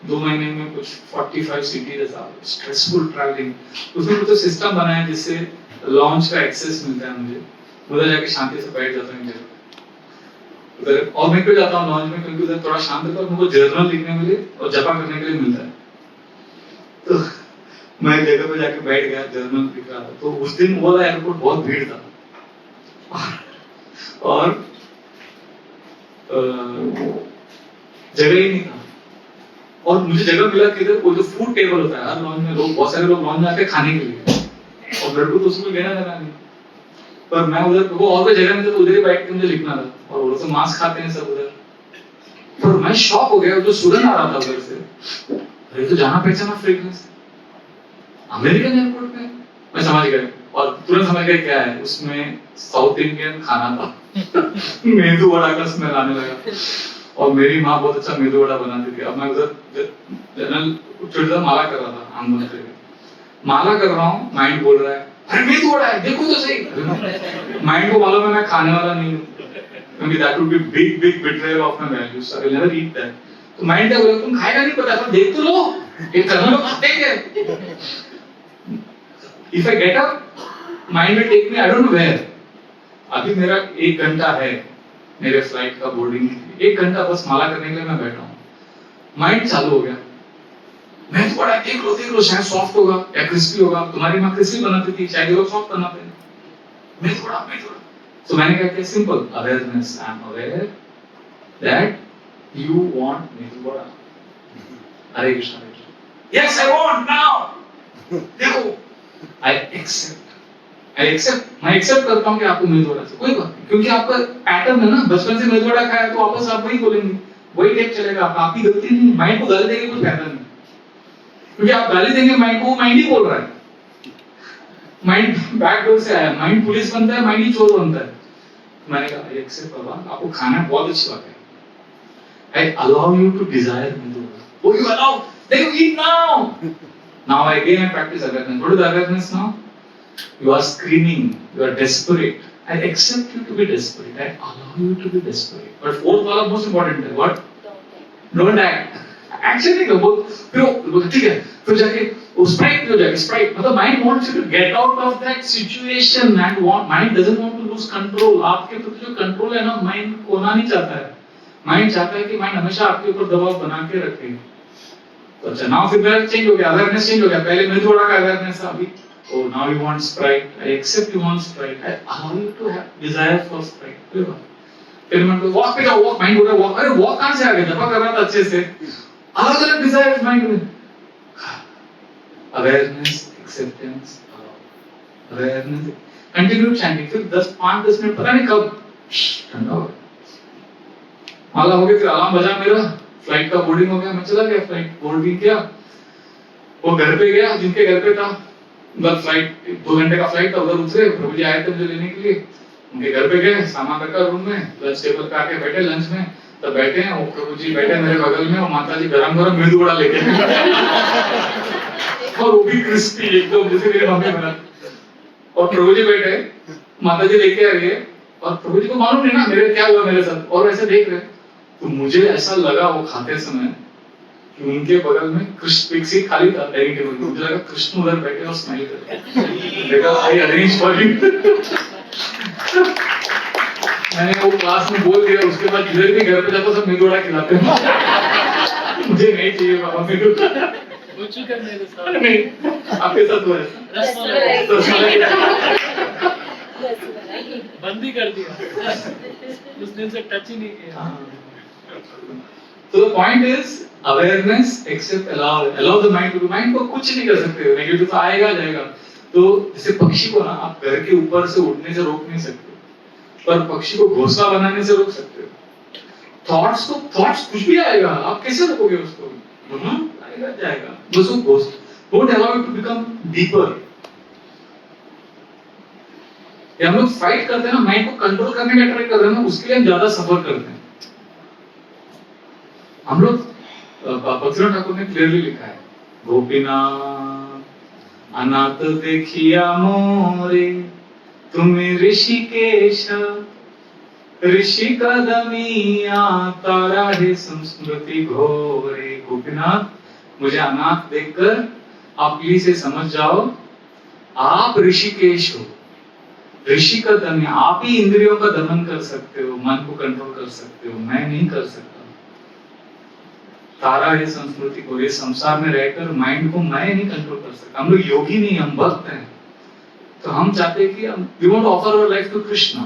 2 महीने में कुछ 45 सिटी जैसा स्ट्रेसफुल ट्रैवलिंग। उसमें कुछ सिस्टम बना है जिससे लॉन्च का एक्सेस मिलता है मुझे, उधर जाके शांति से बैठ जाता हूँ उधर। और मैं क्यों जाता हूँ लॉन्च में, क्योंकि उधर थोड़ा शांत होता है, मुझे जर्नल लिखने के लिए और जपा करने के लिए मिलता है। तो मैं जगह पे जाके बैठ गया, जर्नल लिख रहा था। तो उस दिन वो वाला एयरपोर्ट बहुत भीड़ था और जगह ही नहीं था। और मुझे जगह मिला किधर, वो जो फूड टेबल होता है हर लॉन्च में, लोग बहुत सारे लोग लॉन्च में आते हैं खाने के लिए, और मेरे को तो उसमें लेना देना नहीं। पर मैं उधर, वो और कोई जगह नहीं था, तो उधर ही बैठ के मुझे लिखना था, और वो लोग मांस खाते हैं सब उधर। पर मैं शॉक हो गया, जो स्टूडेंट आ रहा था उधर से, अरे तो जाना पहचाना फ्रेग्रेंस अमेरिकन एयरपोर्ट पे। मैं समझ गया, और तुरंत समझ गया क्या है उसमें। साउथ इंडियन खाना था मेदू वड़ा का स्मेल आने लगा, और मेरी माँ बहुत अच्छा मेदू वड़ा बनाती थी। अब मैं उधर जनरल छोटा माला कर रहा था, आम बनते हुए माला कर रहा हूँ, माइंड बोल रहा है अरे मेदू वड़ा है, देखो तो सही। माइंड को मालूम है मैं खाने वाला नहीं हूँ, क्योंकि that would be big betrayal of my values, I will never eat that. तो माइंड क्या बोला, तुम खाएगा नहीं पता, पर देख तो लो, ये करना लोग खाते हैं। If I get up, mind will take me, I don't know where. अभी मेरा 1 घंटा है मेरे फ्लाइट का बोर्डिंग, 1 घंटा बस माला करने के लिए मैं बैठा हूँ। माइंड चालू हो गया, मैं थोड़ा देख लो शायद सॉफ्ट होगा या क्रिस्पी होगा। तुम्हारी माँ क्रिस्पी बनाती थी, शायद लोग सॉफ्ट बनाते हैं। मैं थोड़ा तो मैंने क्या किया, simple awareness, I am aware that you want me to वड़ा। Hare Krishna, yes I want now, देखो I accept, मैं एक्सेप्ट करता हूँ कि आपको मेदू-वड़ा से कोई बात नहीं, क्योंकि आपका पैटर्न है ना, बचपन से मेदू-वड़ा खाया तो वापस आप वही बोलेंगे, वही टेक चलेगा। आपकी गलती नहीं, माइंड को गाली देंगे कुछ पैटर्न नहीं, क्योंकि आप गाली देंगे माइंड को, माइंड ही बोल रहा है। माइंड बैकडोर से आया, माइंड पुलिस बनता है, माइंड ही चोर बनता है। मैंने कहा एक्सेप्ट बाबा, आपको खाना बहुत अच्छी बात है, I allow you to desire मेदू-वड़ा। Oh, you allow, then you eat now. Now again I practice awareness. What is awareness now? You are screaming, you are desperate. I accept you to be desperate. I allow you to be desperate. But fourth wala most important है. What? Don't act. Action नहीं करो. फिर ठीक है. फिर जाके वो sprite हो जाएगा. Sprite मतलब mind wants you to get out of that situation and mind doesn't want to lose control. आपके प्रति जो control है ना, mind खोना नहीं चाहता है. Mind चाहता है कि mind हमेशा आपके ऊपर दबाव बना के रखे. अच्छा, नाउ फिर मेरा चेंज हो गया, अवेयरनेस चेंज हो गया। पहले मैं थोड़ा का अवेयरनेस था, अभी oh now you want Sprite, I accept you want Sprite, I allow you to have desire for Sprite. फिर मैं वॉक पे जाओ, वॉक माइंड बोल रहा है वॉक, अरे वॉक कहां से आ गया, जब कर रहा था अच्छे से, अलग अलग डिजायर्स माइंड में। Awareness, acceptance, awareness, continue chanting. फिर 5-10 मिनट पता नहीं कब ठंडा हो गया, माला हो गया। फिर अलार्म बजा मेरा, फ्लाइट का बोर्डिंग हो गया, मैं चला गया, फ्लाइट बोर्डिंग किया, वो घर पे गया, जिनके घर पे था, बस फ्लाइट 2 घंटे का फ्लाइट था, उधर उतरे, प्रभु जी आए थे मुझे लेने के लिए, उनके घर पे गए, सामान रखा रूम में, लंच टेबल पे आके बैठे लंच में, तब बैठे हैं वो प्रभु जी बैठे मेरे बगल में, और माता जी गरम-गरम मेदू-वड़ा लेके और वो भी क्रिस्पी एकदम जैसे मेरी मम्मी बनाती। और प्रभु जी बैठे, माता जी लेके आ रही है, और प्रभु जी को मालूम नहीं ना मेरे क्या हुआ मेरे साथ, और ऐसे देख रहे। तो मुझे ऐसा लगा वो खाते समय कि उनके बगल में कृष्ण एक सीट खाली था डाइनिंग टेबल पे, मुझे लगा कृष्ण उधर बैठे और स्माइल कर रहे हैं। देखा आई अरेंज फॉर यू। मैंने वो क्लास में बोल दिया, उसके बाद जिधर भी घर पे जाता सब मेदू-वड़ा खिलाते हैं। मुझे नहीं चाहिए बाबा मेदू-वड़ा। हो चुका है मेरे साथ। नहीं आपके साथ हुआ है रसमलाई तो बंद ही कर दिया, उस दिन से टच ही नहीं किया। तो the point is awareness, accept, allow the mind to, mind को कुछ नहीं कर सकते, नेगेटिव तो आएगा जाएगा। तो जैसे पक्षी को ना आप घर के ऊपर से उड़ने से रोक नहीं सकते, पर पक्षी को घोंसला बनाने से रोक सकते हो। थॉट्स कुछ भी आएगा, आप कैसे रोकोगे उसको? आएगा जाएगा, बस वो don't allow it to become deeper. हम लोग फाइट करते हैं ना, माइंड को कंट्रोल करने का ट्राई कर रहे हैं ना, उसके लिए हम ज्यादा सफर करते हैं। हम लोग भक्तिनाथ ठाकुर ने क्लियरली लिखा है, गोपीनाथ अनाथ देखिया मोरे तुम्हें ऋषिकेश, ऋषि कदमिया तारा है संस्मृति घोरे। गोपीनाथ मुझे अनाथ देखकर आप प्लीज से समझ जाओ, आप ऋषिकेश हो, ऋषि का दमन, आप ही इंद्रियों का दमन कर सकते हो, मन को कंट्रोल कर सकते हो, मैं नहीं कर सकता। तारा है संस्कृति को, ये संसार में रहकर माइंड को मैं नहीं कंट्रोल कर सकता। हम लोग योगी नहीं, हम भक्त हैं, तो हम चाहते हैं कि we want to offer our life to Krishna,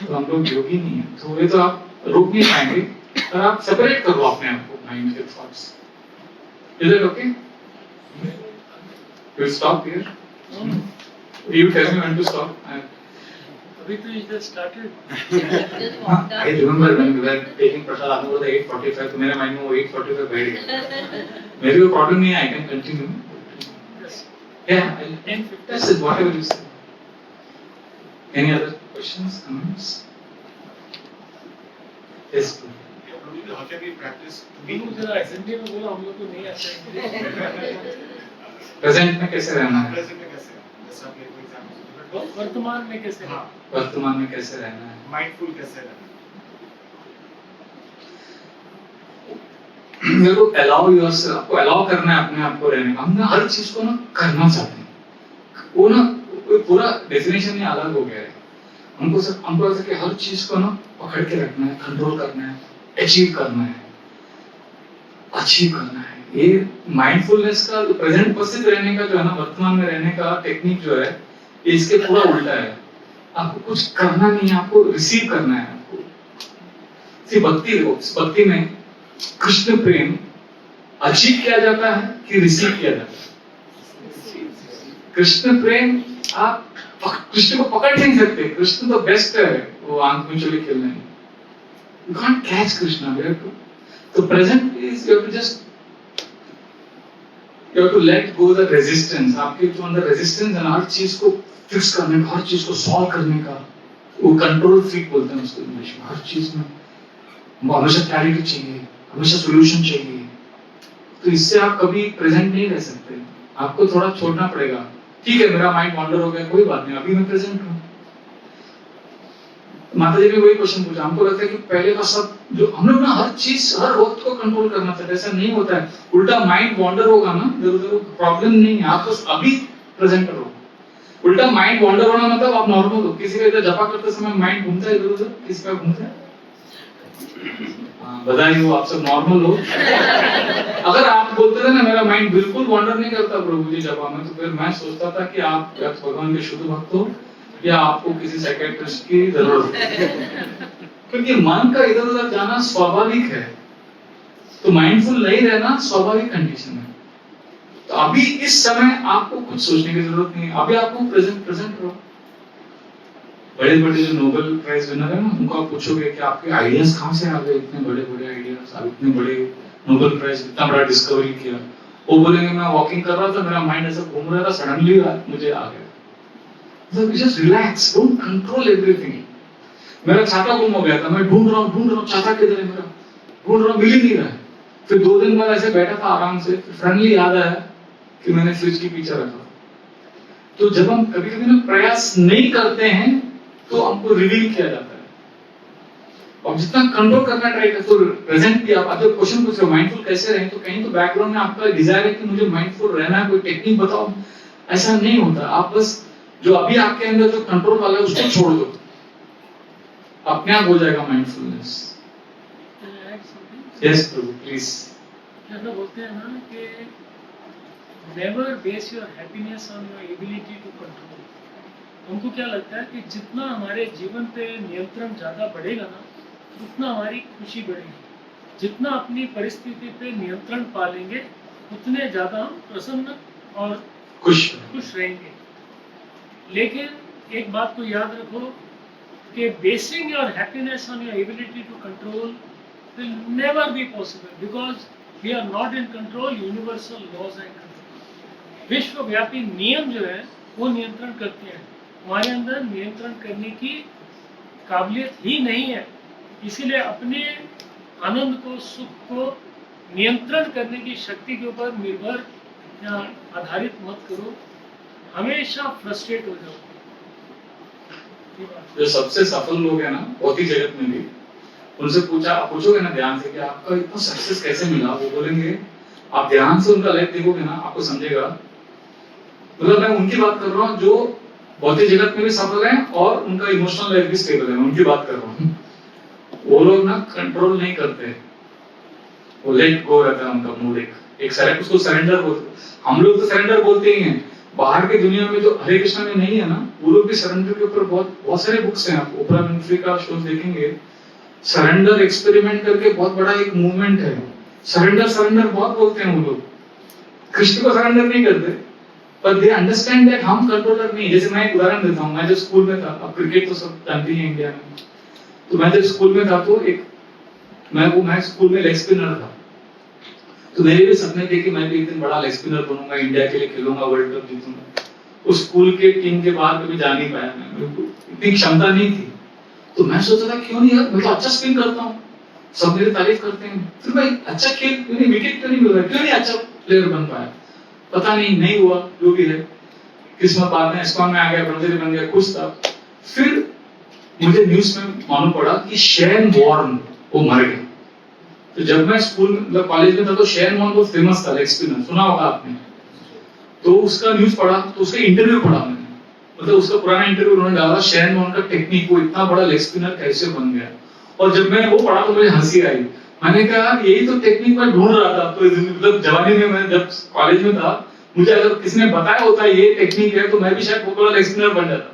तो हम लोग योगी नहीं है, तो ये तो आप रोक नहीं पाएंगे। पर आप सेपरेट करो अपने आप को माइंड के thoughts. Is it okay? You stop here, you tell me when to stop. अभी तो इधर started. I remember when we were taking prasad after the 8:45, तो मेरे माइंड में वो 8:45 बैठ गया। मेरे को प्रॉब्लम नहीं है, I can continue. Yeah, 10:50. That's it, whatever you say. Any other questions, comments? Yes. How can we practice to be जरा हिंदी में बोलो, हम लोग को नहीं आता है। प्रेजेंट में कैसे रहना है? present में कैसे? जैसे आपने कोई एग्जांपल वर्तमान में कैसे? हाँ, वर्तमान में कैसे रहना है? माइंडफुल कैसे रहना? मेरे को अलाउ योरसेल्फ, आपको अलाउ करना है अपने आप को रहने का। हम ना हर चीज को ना करना चाहते हैं, वो ना पूरा डेफिनेशन ही अलग हो गया है। हमको ऐसा कि हर चीज को ना पकड़ के रखना है, कंट्रोल करना है, अचीव करना है। ये माइंडफुलनेस का, प्रेजेंट उपस्थित रहने का जो है ना, वर्तमान में रहने का टेक्निक जो है, ये इसके पूरा उल्टा है। आपको कुछ करना नहीं है, आपको रिसीव करना है। आपको सिर्फ भक्ति में कृष्ण प्रेम अचीव किया जाता है कि रिसीव किया जाता है? कृष्ण प्रेम आप कृष्ण को पकड़ नहीं सकते। कृष्ण तो बेस्ट है, वो आंख में चले खेलने में। You can't catch Krishna. So present is you have to let go the resistance. आपके जो अंदर resistance है ना, हर चीज को फिक्स करने का, हर चीज को सॉल्व करने का, वो कंट्रोल फ्रीक बोलते हैं उसको इंग्लिश में। हर चीज में हमेशा क्लैरिटी चाहिए, हमेशा सोल्यूशन चाहिए। तो इससे आप कभी प्रेजेंट नहीं रह सकते। आपको थोड़ा छोड़ना पड़ेगा। ठीक है, मेरा माइंड वॉन्डर हो गया, कोई बात नहीं, अभी मैं प्रेजेंट हूँ। माता जी ने वही क्वेश्चन पूछा। हमको लगता है कि पहले का सब जो हम लोग ना हर चीज हर वक्त को कंट्रोल करना चाहते हैं, ऐसा नहीं होता है। उल्टा माइंड वॉन्डर होगा ना, इधर-उधर, प्रॉब्लम नहीं है, आप बस अभी प्रेजेंट करो। उल्टा माइंड वॉन्डर होना मतलब आप नॉर्मल हो। किसी का इधर जपा करते समय माइंड घूमता है इधर-उधर, किसी का घूमता है? बधाई हो, आप सब नॉर्मल हो। अगर आप बोलते थे ना मेरा माइंड बिल्कुल वॉन्डर नहीं करता प्रभु जी जपा में, तो फिर मैं सोचता था कि आप भगवान के शुद्ध भक्त हो या आपको किसी साइकियाट्रिस्ट की जरूरत है। क्योंकि मन का इधर उधर जाना स्वाभाविक है, तो माइंडफुल नहीं रहना स्वाभाविक कंडीशन है। तो अभी इस समय आपको कुछ सोचने की जरूरत नहीं है, अभी आपको प्रेजेंट रहो। बड़े बड़े जो नोबेल प्राइज विनर है ना, उनको आप पूछोगे कि आपके आइडियाज कहाँ से आ गए, इतने बड़े बड़े आइडियाज, आप इतने बड़े नोबेल प्राइज, इतना बड़ा डिस्कवरी किया। वो बोलेंगे मैं वॉकिंग कर रहा था, मेरा माइंड ऐसा घूम रहा था, सडनली मुझे आ गया। So just relax, don't control everything. मेरा छाता गुम हो गया था, मैं ढूंढ रहा हूँ छाता किधर है मेरा, ढूंढ रहा हूँ, मिल ही नहीं रहा है। फिर 2 दिन बाद ऐसे बैठा था आराम से, फ्रेंडली याद आया कि मैंने फ्रिज के पीछे रखा। तो जब हम कभी कभी ना प्रयास नहीं करते हैं तो हमको रिवील किया जाता है। और जितना कंट्रोल करना ट्राई करते हो, प्रेजेंट भी आप जब क्वेश्चन पूछ रहे हो माइंडफुल कैसे रहें, तो कहीं तो बैकग्राउंड में आपका डिजायर है कि मुझे माइंडफुल रहना है, कोई टेक्निक बताओ। ऐसा नहीं होता। आप बस जो अभी आपके अंदर जो कंट्रोल वाला है उसको छोड़ दो, अपने आप हो जाएगा माइंडफुलनेस। Yes Prabhu please. ऐसा बोलते हैं ना कि never base your happiness on your ability to control. हमको क्या लगता है कि जितना हमारे जीवन पे नियंत्रण ज़्यादा बढ़ेगा ना, उतना हमारी खुशी बढ़ेगी। जितना अपनी परिस्थिति पे नियंत्रण पालेंगे, उतने ज़्यादा हम प्रसन्न और खुश रहेंगे। लेकिन एक बात को याद रखो कि basing your happiness on your ability to control will never be possible because we are not in control. Universal laws and control, विश्वव्यापी नियम जो है वो नियंत्रण करते हैं। हमारे अंदर नियंत्रण करने की काबिलियत ही नहीं है। इसीलिए अपने आनंद को, सुख को नियंत्रण करने की शक्ति के ऊपर निर्भर या आधारित मत करो, हमेशा फ्रस्ट्रेट हो जाओ। जो सबसे सफल लोग हैं ना भौतिक जगत में भी, उनसे पूछोगे ना ध्यान से कि आपका इतना सक्सेस कैसे मिला, वो बोलेंगे, आप ध्यान से उनका लाइफ देखोगे ना आपको समझेगा। मतलब मैं उनकी बात कर रहा हूँ जो भौतिक जगत में भी सफल हैं और उनका इमोशनल लाइफ भी स्टेबल है, उनकी बात कर रहा हूँ। वो लोग ना कंट्रोल नहीं करते, वो लेट गो रहता है उनका मूड। एक उसको सरेंडर बोलते। हम लोग तो सरेंडर बोलते ही हैं। बाहर की दुनिया में जो हरे कृष्णा में नहीं है ना, वो लोग भी सरेंडर के ऊपर बहुत सारे बुक्स हैं। आप ओपरा विनफ्री का शो देखेंगे, सरेंडर एक्सपेरिमेंट करके बहुत बड़ा एक मूवमेंट है। सरेंडर बहुत बोलते हैं वो लोग, कृष्ण को सरेंडर नहीं करते, पर दे अंडरस्टैंड दैट हम कंट्रोलर नहीं। जैसे मैं एक उदाहरण देता हूँ, मैं जब स्कूल में था, अब क्रिकेट तो सब जानते ही हैं इंडिया में, तो मैं जब स्कूल में था तो मैं स्कूल में लेग स्पिनर था। तो मेरे भी सपने थे कि मैं भी एक दिन बड़ा लेग स्पिनर बनूंगा, इंडिया के लिए खेलूंगा, वर्ल्ड कप जीतूंगा। उस स्कूल के टीम के बाहर कभी जा नहीं पाया मैं, इतनी क्षमता नहीं थी। तो मैं सोचा था क्यों नहीं यार, मैं तो अच्छा स्पिन करता हूँ, सब मेरी तारीफ करते हैं, फिर मैं अच्छा खेल क्यों नहीं, विकेट क्यों नहीं मिल रहा, क्यों नहीं अच्छा प्लेयर बन पाया। पता नहीं हुआ, जो भी है किस्मत। बाद में एस्कॉन में आ गया, ब्रह्मचारी बन गया, खुश था। फिर मुझे न्यूज में मालूम पड़ा कि शेन वॉर्न वो मर गया। तो जब मैं स्कूल मतलब कॉलेज में था तो शेन वॉर्न बहुत फेमस था लेग स्पिनर, सुना होगा आपने। तो उसका न्यूज पढ़ा, तो उसका इंटरव्यू पढ़ा मैंने, मतलब उसका पुराना इंटरव्यू उन्होंने डाला, शेन वॉर्न का टेक्निक, वो इतना बड़ा लेग स्पिनर कैसे बन गया। और जब मैं वो पढ़ा तो मुझे हंसी आई। मैंने कहा यही तो टेक्निक मैं ढूंढ रहा था। तो मतलब जवानी में मैं जब कॉलेज में था, मुझे अगर किसी ने बताया होता ये टेक्निक है तो मैं भी शायद वो बड़ा लेग स्पिनर बन जाता।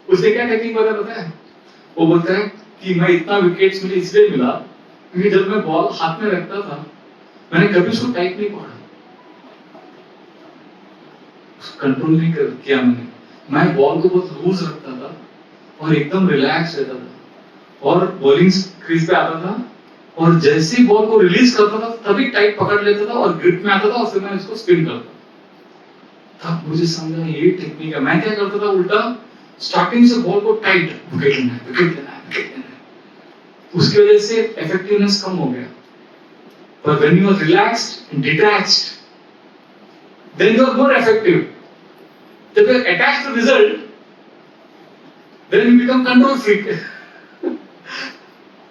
उसने क्या टेक्निक पता है? वो बोलता है कि मैं इतना विकेट्स मुझे इसलिए मिला क्योंकि जब मैं बॉल हाथ में रखता था मैंने कभी उसको टाइट नहीं पकड़ा, कंट्रोल नहीं किया मैंने। मैं बॉल को बहुत लूज रखता था और एकदम रिलैक्स रहता था, और बॉलिंग क्रीज पे आता था और जैसे ही बॉल को रिलीज करता था तभी टाइट पकड़ लेता था और ग्रिप में आता था और फिर मैं इसको स्पिन करता। तब मुझे समझा ये टेक्निक है। मैं क्या करता था उल्टा, स्टार्टिंग से बॉल को टाइट, विकेट लेना है, विकेट लेना है, विकेट लेना है। उसकी वजह से इफेक्टिवनेस कम हो गया। पर when you are relaxed and detached, then you are more effective. जब you are attached to result, then you become control freak.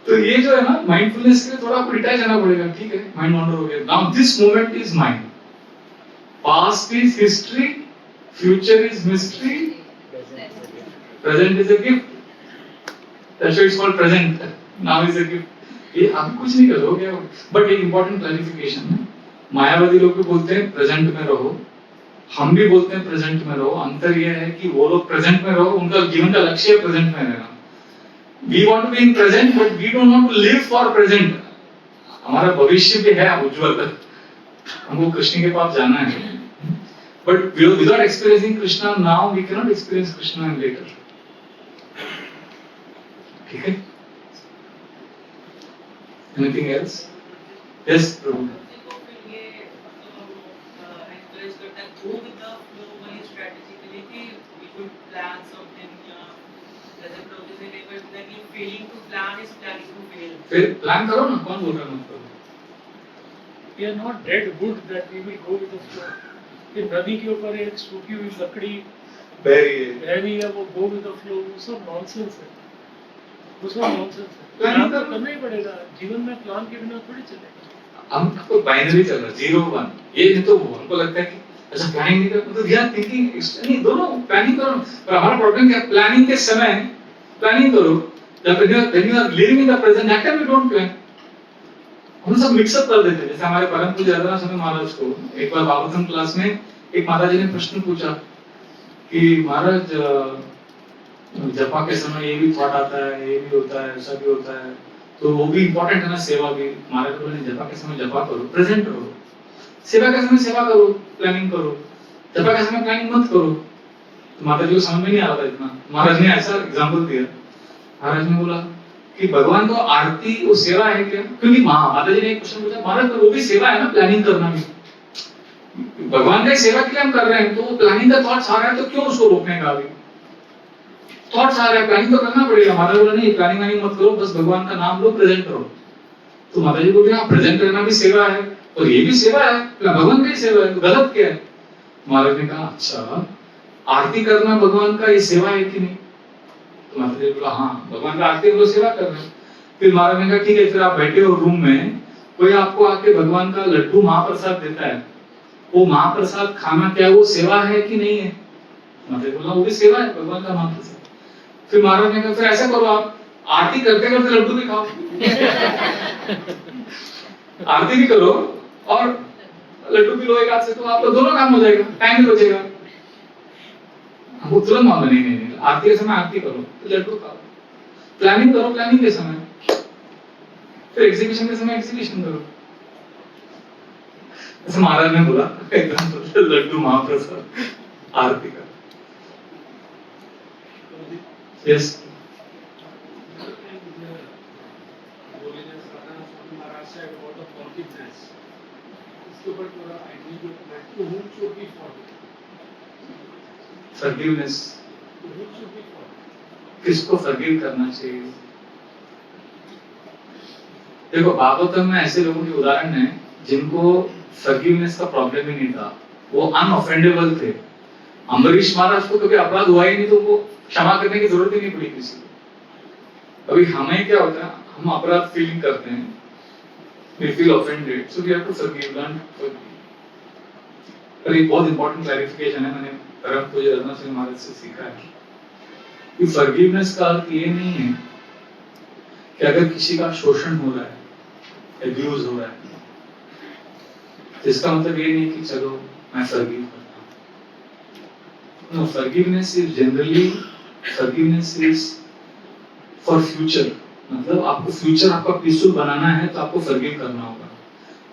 तो ये जो है ना, माइंडफुलनेस के लिए थोड़ा आपको डिटैच रहना पड़ेगा। ठीक है, माइंड वॉन्डर हो गया। Now this moment is mind, past is history, future is mystery, present is a gift. That's why it's called present. Now is a gift. ये आप कुछ नहीं कर रहे हो क्या? But एक important clarification है, मायावादी लोग भी बोलते हैं प्रेजेंट में रहो, हम भी बोलते हैं प्रेजेंट में रहो। अंतर ये है कि वो लोग प्रेजेंट में रहो, उनका जीवन का लक्ष्य है प्रेजेंट में रहना। We want to be in present, but we don't want to live for present. हमारा भविष्य भी है उज्जवल, हमको कृष्ण के पास जाना है। But without experiencing Krishna now, we cannot experience Krishna later. ठीक है? Anything else? Yes, Prabhu. फिर प्लान करो ना, कौन बोल रहा है मत करो? We are not dead wood that we will go with the flow. कि नदी के ऊपर एक सूखी हुई लकड़ी बह रही है, वो go with the flow, वो सब नॉनसेंस है, वो सब नॉनसेंस है। प्लान तो करना ही पड़ेगा, जीवन में प्लान के बिना थोड़ी चलेगा। हम तो बाइनरी चल रहा है, 0 1, ये नहीं तो वो। हमको लगता है कि अच्छा प्लानिंग नहीं कर, तो वी आर थिंकिंग नहीं, दोनों प्लानिंग करो। पर हमारा प्रॉब्लम क्या है, प्लानिंग के समय प्लानिंग करो, जब when you are living in the present, that time you don't plan. हम सब मिक्सअप कर देते हैं। जैसे हमारे परम पूज्य राधा स्वामी महाराज को एक बार भागवतम क्लास में एक माताजी ने प्रश्न पूछा कि महाराज जपा के समय ये भी थॉट आता है, ये भी होता है, ऐसा भी होता है, तो वो भी इम्पोर्टेंट है ना, सेवा भी। महाराज बोले जपा के समय जपा करो, प्रेजेंट रहो, सेवा के समय सेवा करो, प्लानिंग करो, जपा के समय प्लानिंग मत करो। तो माताजी को समझ में नहीं आ रहा था इतना। महाराज ने ऐसा एग्जाम्पल दिया, महाराज ने बोला कि भगवान को आरती वो सेवा है क्या? क्योंकि माता जी ने एक क्वेश्चन पूछा, महाराज वो भी सेवा है ना, प्लानिंग करना भी भगवान का सेवा के लिए हम कर रहे हैं, तो वो प्लानिंग का थॉट्स आ रहा है तो क्यों उसको रोकने का? अभी थॉट्स आ रहे हैं, प्लानिंग तो करना पड़ेगा। महाराज बोला नहीं, प्लानिंग वानिंग मत करो, बस भगवान का नाम लो, प्रेजेंट करो। तो माता जी बोली हाँ, प्रेजेंट करना भी सेवा है और ये भी सेवा है, भगवान का ही सेवा है, तो गलत क्या है? महाराज ने कहा अच्छा, आरती करना भगवान का ये सेवा है कि नहीं? तो माता जी बोला हाँ, भगवान का आरती हम लोग सेवा कर रहे हैं। फिर महाराज ने कहा ठीक है, फिर आप बैठे हो रूम में, कोई आपको आके भगवान का लड्डू महाप्रसाद देता है, वो महाप्रसाद खाना क्या वो सेवा है कि नहीं है? माता जी बोला वो भी सेवा है, भगवान का महाप्रसाद। फिर महाराज ने कहा फिर ऐसा करो, आप आरती करते करते लड्डू भी खाओ आरती भी करो और लड्डू भी लो एक हाथ से, तो आप दोनों काम हो जाएगा, टाइम भी बचेगा। वो तुरंत मान नहीं नहीं नहीं, आरती के समय आरती करो, लड्डू खाओ, प्लानिंग करो प्लानिंग के समय, फिर एग्जीबिशन के समय एग्जीबिशन करो। ऐसे महाराज ने बोला एकदम लड्डू महाप्रसाद आरती का। यस फॉरगिवनेस, किसको फॉरगिव करना चाहिए? देखो भागवतम में ऐसे लोगों के उदाहरण है जिनको फॉरगिवनेस का प्रॉब्लम ही नहीं था, वो अनऑफेंडेबल थे। अम्बरीश महाराज को कभी अपराध हुआ ही नहीं, तो वो क्षमा करने की जरूरत ही नहीं पड़ी किसी को। अभी हमें क्या होता है, हम अपराध फीलिंग करते हैं, we feel offended, so we have to forgive, learn to forgive। पर एक बहुत इंपॉर्टेंट क्लैरिफिकेशन है, मैंने परम पूज्य रत्ना सिंह महाराज से सीखा है कि फॉरगिवनेस का अर्थ ये नहीं है कि अगर किसी का शोषण हो रहा है, एब्यूज हो रहा है, तो इसका मतलब ये नहीं कि चलो मैं फॉरगिव करता हूँ। No, forgiveness is generally, forgiveness is for future. मतलब आपको फ्यूचर आपका पीसफुल बनाना है तो आपको फॉरगिव करना होगा।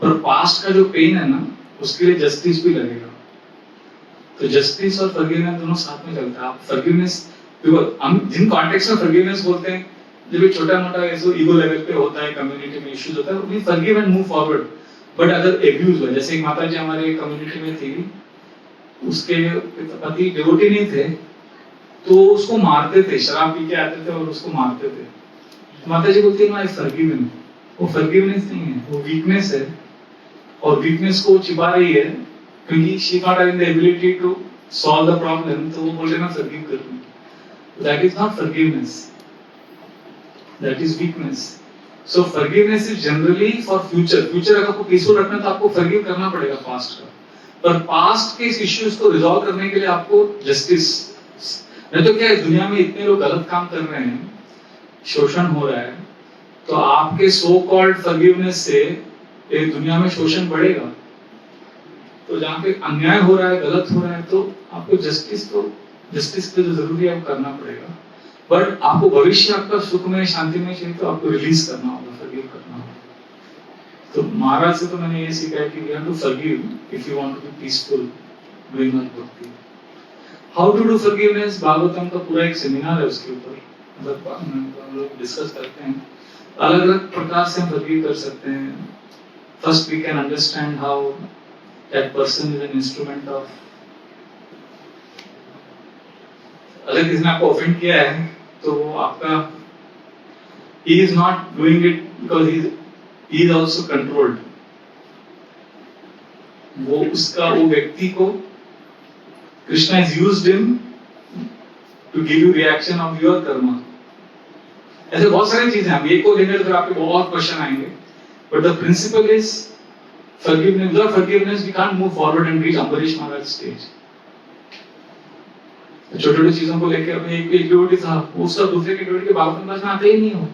और पास्ट का जो पेन है ना, उसके लिए जस्टिस भी लगेगा। तो जस्टिस और फॉरगिवनेस दोनों साथ में चलता है। आप फॉरगिवनेस, हम जिन कॉन्टेक्स्ट में फॉरगिवनेस बोलते हैं, जब एक छोटा मोटा ऐसे ईगो लेवल पे होता है, कम्युनिटी में इश्यूज होता है, we forgive and move forward. But अगर एब्यूज हुआ, जैसे एक माता जी हमारे कम्युनिटी में थी, उसके पति डिवोटी नहीं थे, तो उसको मारते थे, शराब पी के आते थे और उसको मारते थे। माता जी बोलती है आई फॉरगिव हिम। वो फॉरगिवनेस नहीं है, वो वीकनेस है, और वीकनेस को छिपा रही है क्योंकि she not having the ability to solve the problem, तो वो बोल रहे ना फॉरगिव कर दूं। That is not forgiveness, that is weakness. So forgiveness is generally for future. Future अगर आपको पीसफुल रखना है तो आपको फॉरगिव करना पड़ेगा पास्ट का। पर पास्ट के इश्यूज को रिजॉल्व करने के लिए आपको जस्टिस, नहीं तो क्या है, दुनिया में इतने लोग गलत काम कर रहे हैं, शोषण हो रहा है, तो आपके सो कॉल्ड फॉरगिवनेस से एक दुनिया में शोषण बढ़ेगा। तो जहाँ पे अन्याय हो रहा है, गलत हो रहा है, तो आपको जस्टिस पे जो जरूरी है वो करना पड़ेगा। बट आपको भविष्य आपका सुख में, शांति में चाहिए, तो आपको रिलीज करना होगा, फॉरगिव करना होगा। तो महाराज से तो मैंने ये सीखा है कि we have to forgive if you want to be peaceful doing our bhakti. How to do forgiveness, Bhagavatam का पूरा एक सेमिनार है उसके ऊपर, मतलब हम लोग डिस्कस करते हैं। अलग अलग प्रकार से हम फॉरगिव कर सकते हैं। First we can understand how that person is an instrument of, अगर किसी ने आपको ऑफेंड किया है तो वो आपका, he is not doing it because he is also controlled। वो उसका, वो व्यक्ति को Krishna has used him to give you reaction of your karma। ऐसे बहुत सारी चीजें हैं, एक को लेकर फिर आपके बहुत क्वेश्चन आएंगे। But the principle is forgiveness। Without forgiveness we can't move forward and reach Ambarish Maharaj stage। छोटे छोटे चीजों को लेकर अपने एक डिवोटी था, उसका दूसरे के डिवोटी के भागवतम क्लास में आते ही नहीं हो।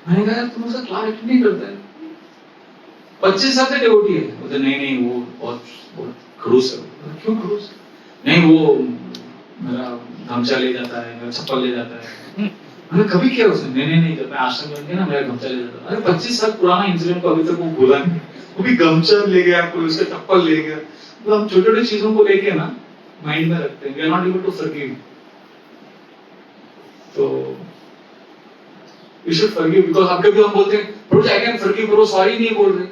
मैंने कहा तुम उसका क्लास अटेंड नहीं करता है, 25 साल से डिवोटी है। बोलते नहीं वो बहुत खड़ूस है। क्यों खड़ूस? नहीं वो मेरा गमछा ले जाता है, मेरा चप्पल ले जाता है। मैंने कभी किया उसने? नहीं जब मैं आश्रम में गया ना मेरा गमछा ले जाता। अरे 25 साल पुराना इंसिडेंट को अभी तक वो भूला नहीं। वो भी गमछा ले गया, कोई उसका चप्पल ले गया। तो हम छोटे छोटे चीजों को लेके ना माइंड में रखते हैं, we are not able to forgive. तो वी शुड फॉरगिव, बिकॉज़ अब कभी हम बोलते हैं bro I can forgive, bro sorry नहीं बोल रहे।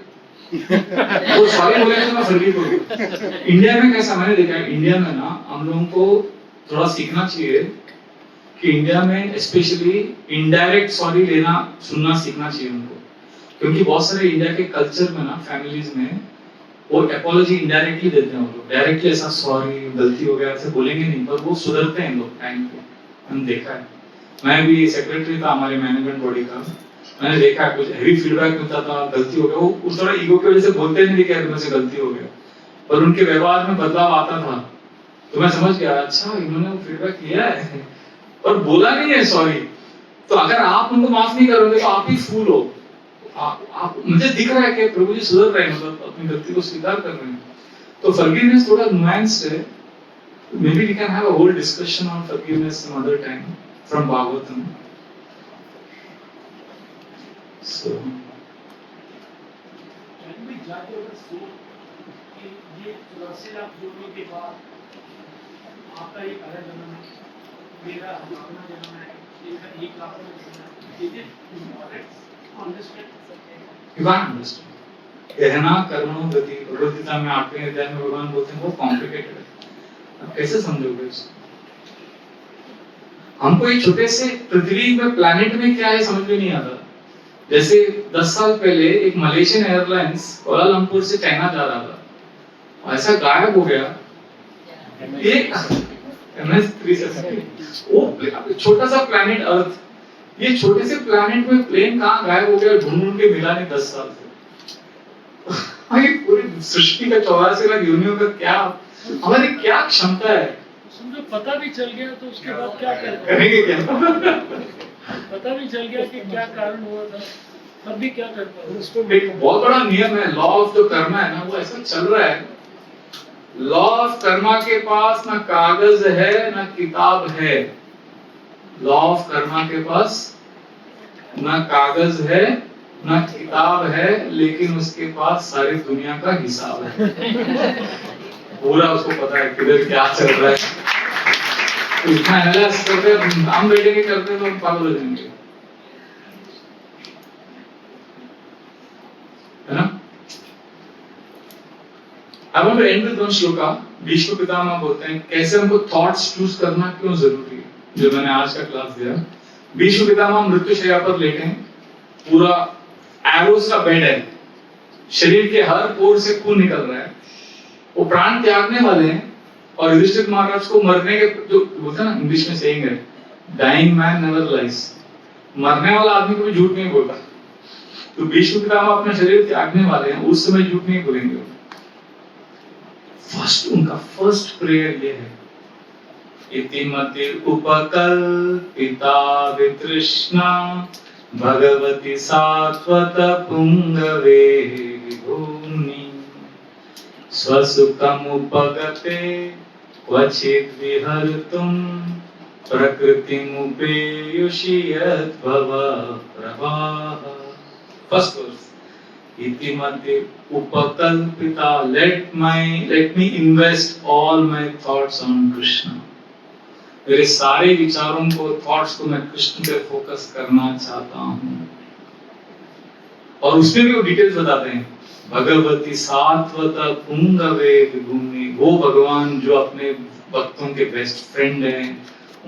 वो सॉरी बोलेंगे तो मैं फॉरगिव करूंगा। इंडिया में कैसा मैंने देखा है, इंडिया में ना हम लोगों को थोड़ा सीखना चाहिए कि इंडिया में स्पेशली इनडायरेक्ट सॉरी लेना सुनना सीखना चाहिए उनको। क्योंकि बहुत सारे इंडिया के कल्चर में ना फैमिलीज में वो अपॉलॉजी इनडायरेक्टली देते हैं। वो लोग डायरेक्टली ऐसा सॉरी गलती हो गया ऐसे बोलेंगे नहीं, पर वो सुधरते हैं लोग टाइम पे। हमने देखा है, मैं भी सेक्रेटरी था हमारे मैनेजमेंट बॉडी का, मैंने देखा है कुछ हैवी फीडबैक मिलता था, गलती हो गया, वो उस थोड़ा ईगो की वजह से बोलते नहीं कि मेरे से गलती हो गया, पर उनके व्यवहार में बदलाव आता था। तो मैं समझ गया अच्छा इन्होंने वो फीडबैक लिया है और बोला नहीं है सॉरी। तो अगर आप उनको माफ नहीं करोगे तो आप ही फूल हो। आप मुझे दिख रहा है कि प्रभु जी सुधर रहे हैं, मतलब अपनी गलती को स्वीकार कर रहे हैं। तो फॉरगिवनेस थोड़ा नुआंस्ड है। Maybe we can have a whole discussion on forgiveness some other time from Bhagavatam. So, Can we judge our soul कि ये 84 लाख जोड़ने के बाद आपका एक अलग जन्म है, मेरा अपना जन्म है, इसका 1 लाख में जन्म है, is it correct to understand? you can't understand. कहना कर्मों गति, भगवद गीता में 8वें अध्याय में भगवान बोलते हैं वो कॉम्प्लिकेटेड है। आप कैसे समझोगे इसको? हमको एक छोटे से पृथ्वी में प्लैनेट में क्या है समझ में नहीं आता। जैसे 10 साल पहले एक मलेशियन एयरलाइंस कोलालमपुर से चाइना जा रहा था, ऐसा गायब हो गया एक MS-370, वो छोटा सा प्लैनेट अर्थ, ये छोटे से प्लैनेट में प्लेन कहाँ गायब हो गया, ढूंढ के मिला नहीं 10 साल से। ये पूरी सृष्टि का 84 लाख योनियों का क्या, हमारी क्या क्षमता है। समझो पता भी चल गया तो उसके बाद क्या करेंगे क्या? पता भी चल गया कि क्या कारण हुआ था, तब भी क्या कर पाओगे? एक बहुत बड़ा नियम है, लॉ ऑफ जो कर्मा है ना, वो ऐसा चल रहा है। लॉ ऑफ कर्मा के पास ना कागज है ना किताब है। लॉ ऑफ कर्मा के पास ना कागज है ना किताब है, लेकिन उसके पास सारी दुनिया का हिसाब है। पूरा उसको पता है किधर क्या चल रहा है। तो इतना एनालाइज करते हैं, हम बैठेंगे करते तो हम पागल हो जाएंगे, है ना? I want to end with one shloka. Bhishma Pitamah बोलते हैं कैसे हमको थॉट्स चूज करना क्यों जरूरी है, जो मैंने आज का क्लास दिया। भीष्म पितामह मृत्युशैया पर लेटे हैं, पूरा एरोस का बेड है, शरीर के हर पोर से खून निकल रहा है, वो प्राण त्यागने वाले हैं। और युधिष्ठिर महाराज को मरने के जो बोलते हैं ना, इंग्लिश में सेइंग है, डाइंग मैन नेवर लाइज, मरने वाला आदमी कभी झूठ नहीं बोलता। तो भीष्म पितामह अपना शरीर त्यागने वाले हैं, उस समय झूठ नहीं बोलेंगे। उनका फर्स्ट प्रेयर ये है, इतिमति उपकल्पिता वितृष्णा भगवती सात्वत पुंगवे विभूमि स्वसुखमुपगते क्वचित् विहर्तुं प्रकृतिमुपेयुषि यद्भवः प्रवाहः। फर्स्ट वर्स, इतिमति उपकल्पिता, let me invest all my thoughts on Krishna। मेरे सारे विचारों को, थॉट्स को मैं कृष्ण पे फोकस करना चाहता हूँ। और उसमें भी वो डिटेल्स बताते हैं, भगवती सात्वत पुंगवे विभूमि, वो भगवान जो अपने भक्तों के बेस्ट फ्रेंड हैं,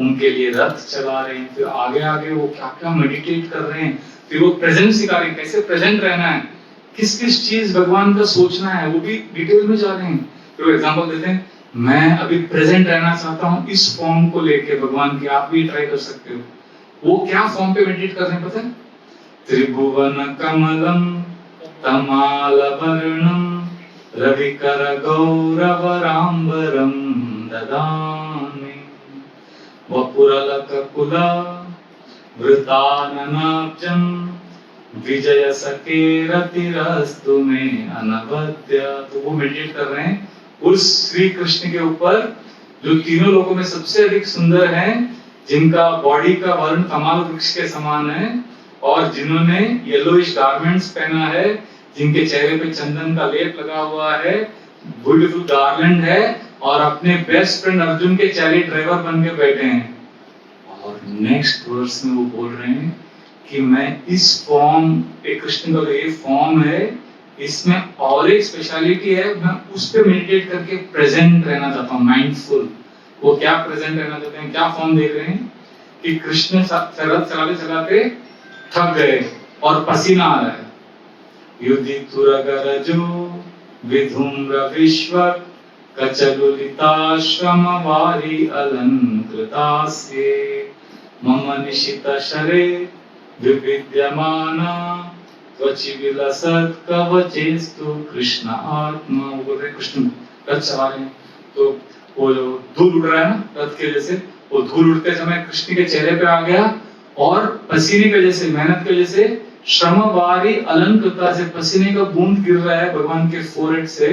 उनके लिए रथ चला रहे हैं, फिर आगे आगे वो क्या क्या मेडिटेट कर रहे हैं, फिर वो प्रेजेंट सिखा रहे हैं, कैसे प्रेजेंट रहना है, किस किस चीज भगवान का सोचना है, वो भी डिटेल में जा रहे हैं। फिर वो एग्जांपल देते हैं, मैं अभी प्रेजेंट रहना चाहता हूँ इस फॉर्म को लेके भगवान की, आप भी ट्राई कर सकते हो। वो क्या फॉर्म पे मेडिटेट कर रहे हैं पता है? त्रिभुवन कमलम तमालवर्णम रविकर गौरवराम्बरम ददामि वपुरलककुला वृताननाब्जं विजय सके रतिरस्तु में अनवद्य। तो वो मेडिटेट कर रहे हैं उस श्री कृष्ण के ऊपर जो तीनों लोगों में सबसे अधिक सुंदर हैं, जिनका बॉडी का वर्ण कमाल वृक्ष के समान है और जिन्होंने येलोइश गारमेंट्स पहना है, जिनके चेहरे पे चंदन का लेप लगा हुआ है, ब्यूटीफुल गार्लैंड है और अपने बेस्ट फ्रेंड अर्जुन के चैरियट ड्राइवर बन के बैठे हैं। और नेक्स्ट वर्स में वो बोल रहे हैं कि मैं इस फॉर्म, एक कृष्ण का ये फॉर्म है, इसमें और एक स्पेशलिटी है, मैं उस पे मेडिटेट करके प्रेजेंट रहना चाहता हूँ, माइंडफुल। वो क्या प्रेजेंट रहना चाहते हैं, क्या फॉर्म देख रहे हैं कि कृष्ण चलाते चलाते थक गए और पसीना आ रहा है। युधितुरगरजो विधूम्र विश्वक कचलुलिताश्रम वारी अलंकृतास्ये मम निशित शरे विविद्यमाना त्वचि विलसत् कवचेस्तु कृष्ण आत्मा। वो बोल रहे कृष्ण रथ चला रहे हैं, तो वो जो धूल उड़ रहा है ना रथ के जैसे, वो धूल उड़ते समय कृष्ण के चेहरे पे आ गया और पसीने की वजह से, मेहनत की वजह से, श्रमवारी अलंकृता से पसीने का बूंद गिर रहा है भगवान के फोरहेड से,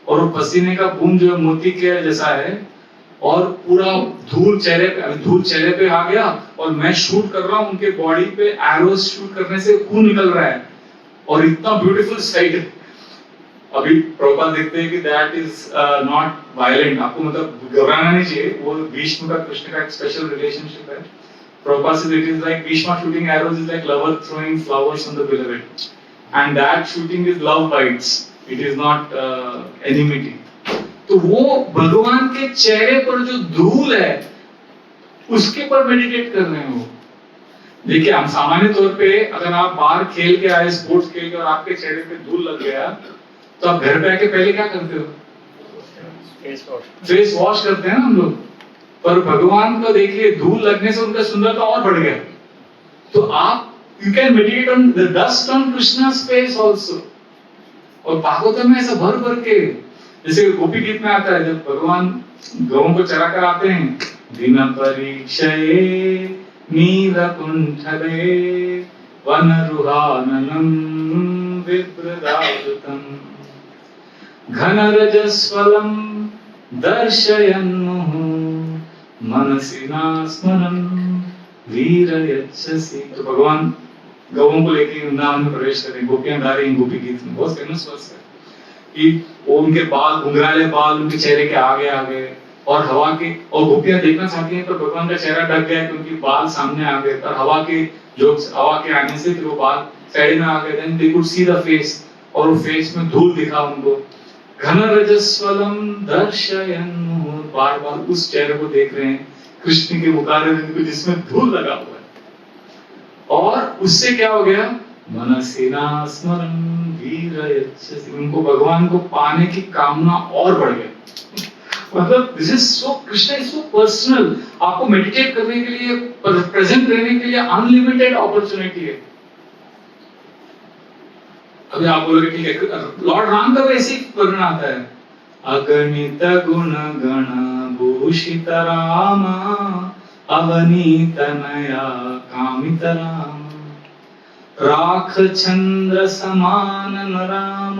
और वो पसीने का बूंद जो मोती के जैसा है और पूरा धूल चेहरे पे आ गया और मैं शूट कर रहा हूँ उनके बॉडी पे, एरोस शूट करने से खून निकल रहा है और इतना ब्यूटीफुल साइट। अभी प्रभुपाद देखते हैं कि दैट इज नॉट वायलेंट, आपको मतलब घबराना नहीं चाहिए, वो भीष्म का कृष्ण का एक स्पेशल रिलेशनशिप है। Prabhupada says it is like Bhishma shooting arrows is like lover throwing flowers on the beloved, and that shooting is love bites, it is not enmity. तो वो भगवान के चेहरे पर जो धूल है उसके पर मेडिटेट कर रहे हैं वो। देखिए हम सामान्य तौर पे अगर आप बाहर खेल के आए, स्पोर्ट्स खेल के और आपके चेहरे पे धूल लग गया तो आप घर पे आके पहले क्या करते हो, फेस वॉश करते हैं ना हम लोग। पर भगवान को देखिए धूल लगने से उनका सुंदरता और बढ़ गया। तो आप you can meditate on the dust on Krishna's face also। और भागवत में ऐसा भर भर के, जैसे गोपी गीत में आता है जब भगवान गौओं को चरा कर आते हैं, दिन परीक्षये नीलकुंठले वनरुहाननं विप्रदावृतं घनरजस्वलं दर्शयन्मुहुः मनसि नास्मरन् वीरयच्छसि। तो भगवान गौओं को लेके वृंदावन में प्रवेश करें, गोपियां गा रही हैं गोपी गीत में, बहुत फेमस वर्स है कि वो उनके बाल, घुंघराले बाल उनके चेहरे के आगे आगे और हवा के, और गोपियां देखना चाहती हैं पर भगवान का चेहरा ढक गया कि उनकी बाल सामने आ गए, पर हवा के आने से फिर वो बाल साइड में आ गए, then they could see the face, और वो फेस में धूल दिखा उनको। घनरजस्वलम दर्शयन्मुहुः, बार बार उस चेहरे को देख रहे हैं कृष्ण के मुखारविंद को जिसमें धूल लगा हुआ है। और उससे क्या हो गया, मनसि नास्मरन् वीरयच्छसि, उनको भगवान को पाने की कामना और बढ़ गई। मतलब this is so, Krishna is so personal. आपको मेडिटेट करने के लिए, प्रेजेंट रहने के लिए अनलिमिटेड अपॉर्चुनिटी है। अभी आप बोलोगे ठीक है, लॉर्ड राम का वैसे ही वर्णन आता है, अगणित गुण गण भूषित राम अवनीत नया कामित राम राख चंद्र समान राम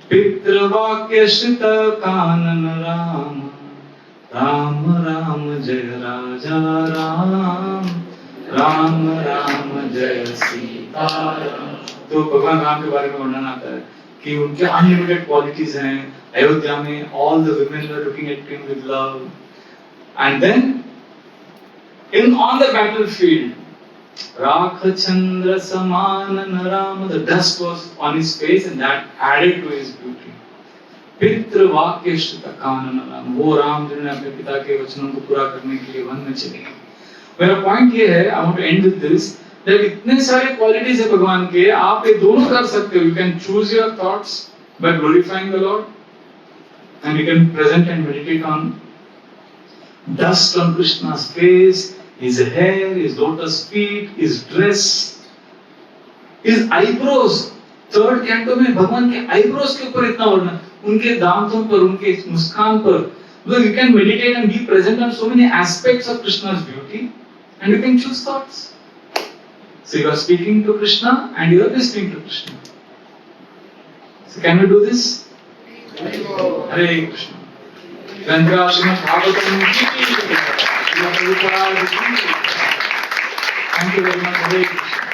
पितृवाक्य श्रित कानन राम राम राम जय राजा राम राम राम जय सीताराम। तो भगवान राम के बारे में वर्णन आता है कि उनके अनलिमिटेड क्वालिटीज हैं। अयोध्या में all the women were looking at him with love, and then on the battlefield राख चंद्र समान Ram, the dust was on his face and that added to his beauty। पितृवाक्य श्रित कानन राम, वो राम जिन्होंने अपने पिता के वचनों को पूरा करने के लिए वन में चले गए। मेरा पॉइंट ये है, I want to end with this, जब इतने सारे क्वालिटीज है भगवान के, आप ये दोनों कर सकते हो। You can choose your thoughts bye glorifying the Lord, and you can present and meditate on dust on Krishna's face, his hair, his lotus feet, his dress, his eyebrows। Third canto में भगवान के eyebrows के ऊपर इतना वर्णन, उनके दांतों पर, उनके मुस्कान पर। मतलब you can meditate and be present on so many aspects of Krishna's beauty, and you can choose thoughts। So you are speaking to Krishna and you are listening to Krishna. So can we do this? Hare Krishna. Grantha Srimad Bhagavatam ki jai. Srila Prabhupada ki jai. Thank you very much. Hare Krishna.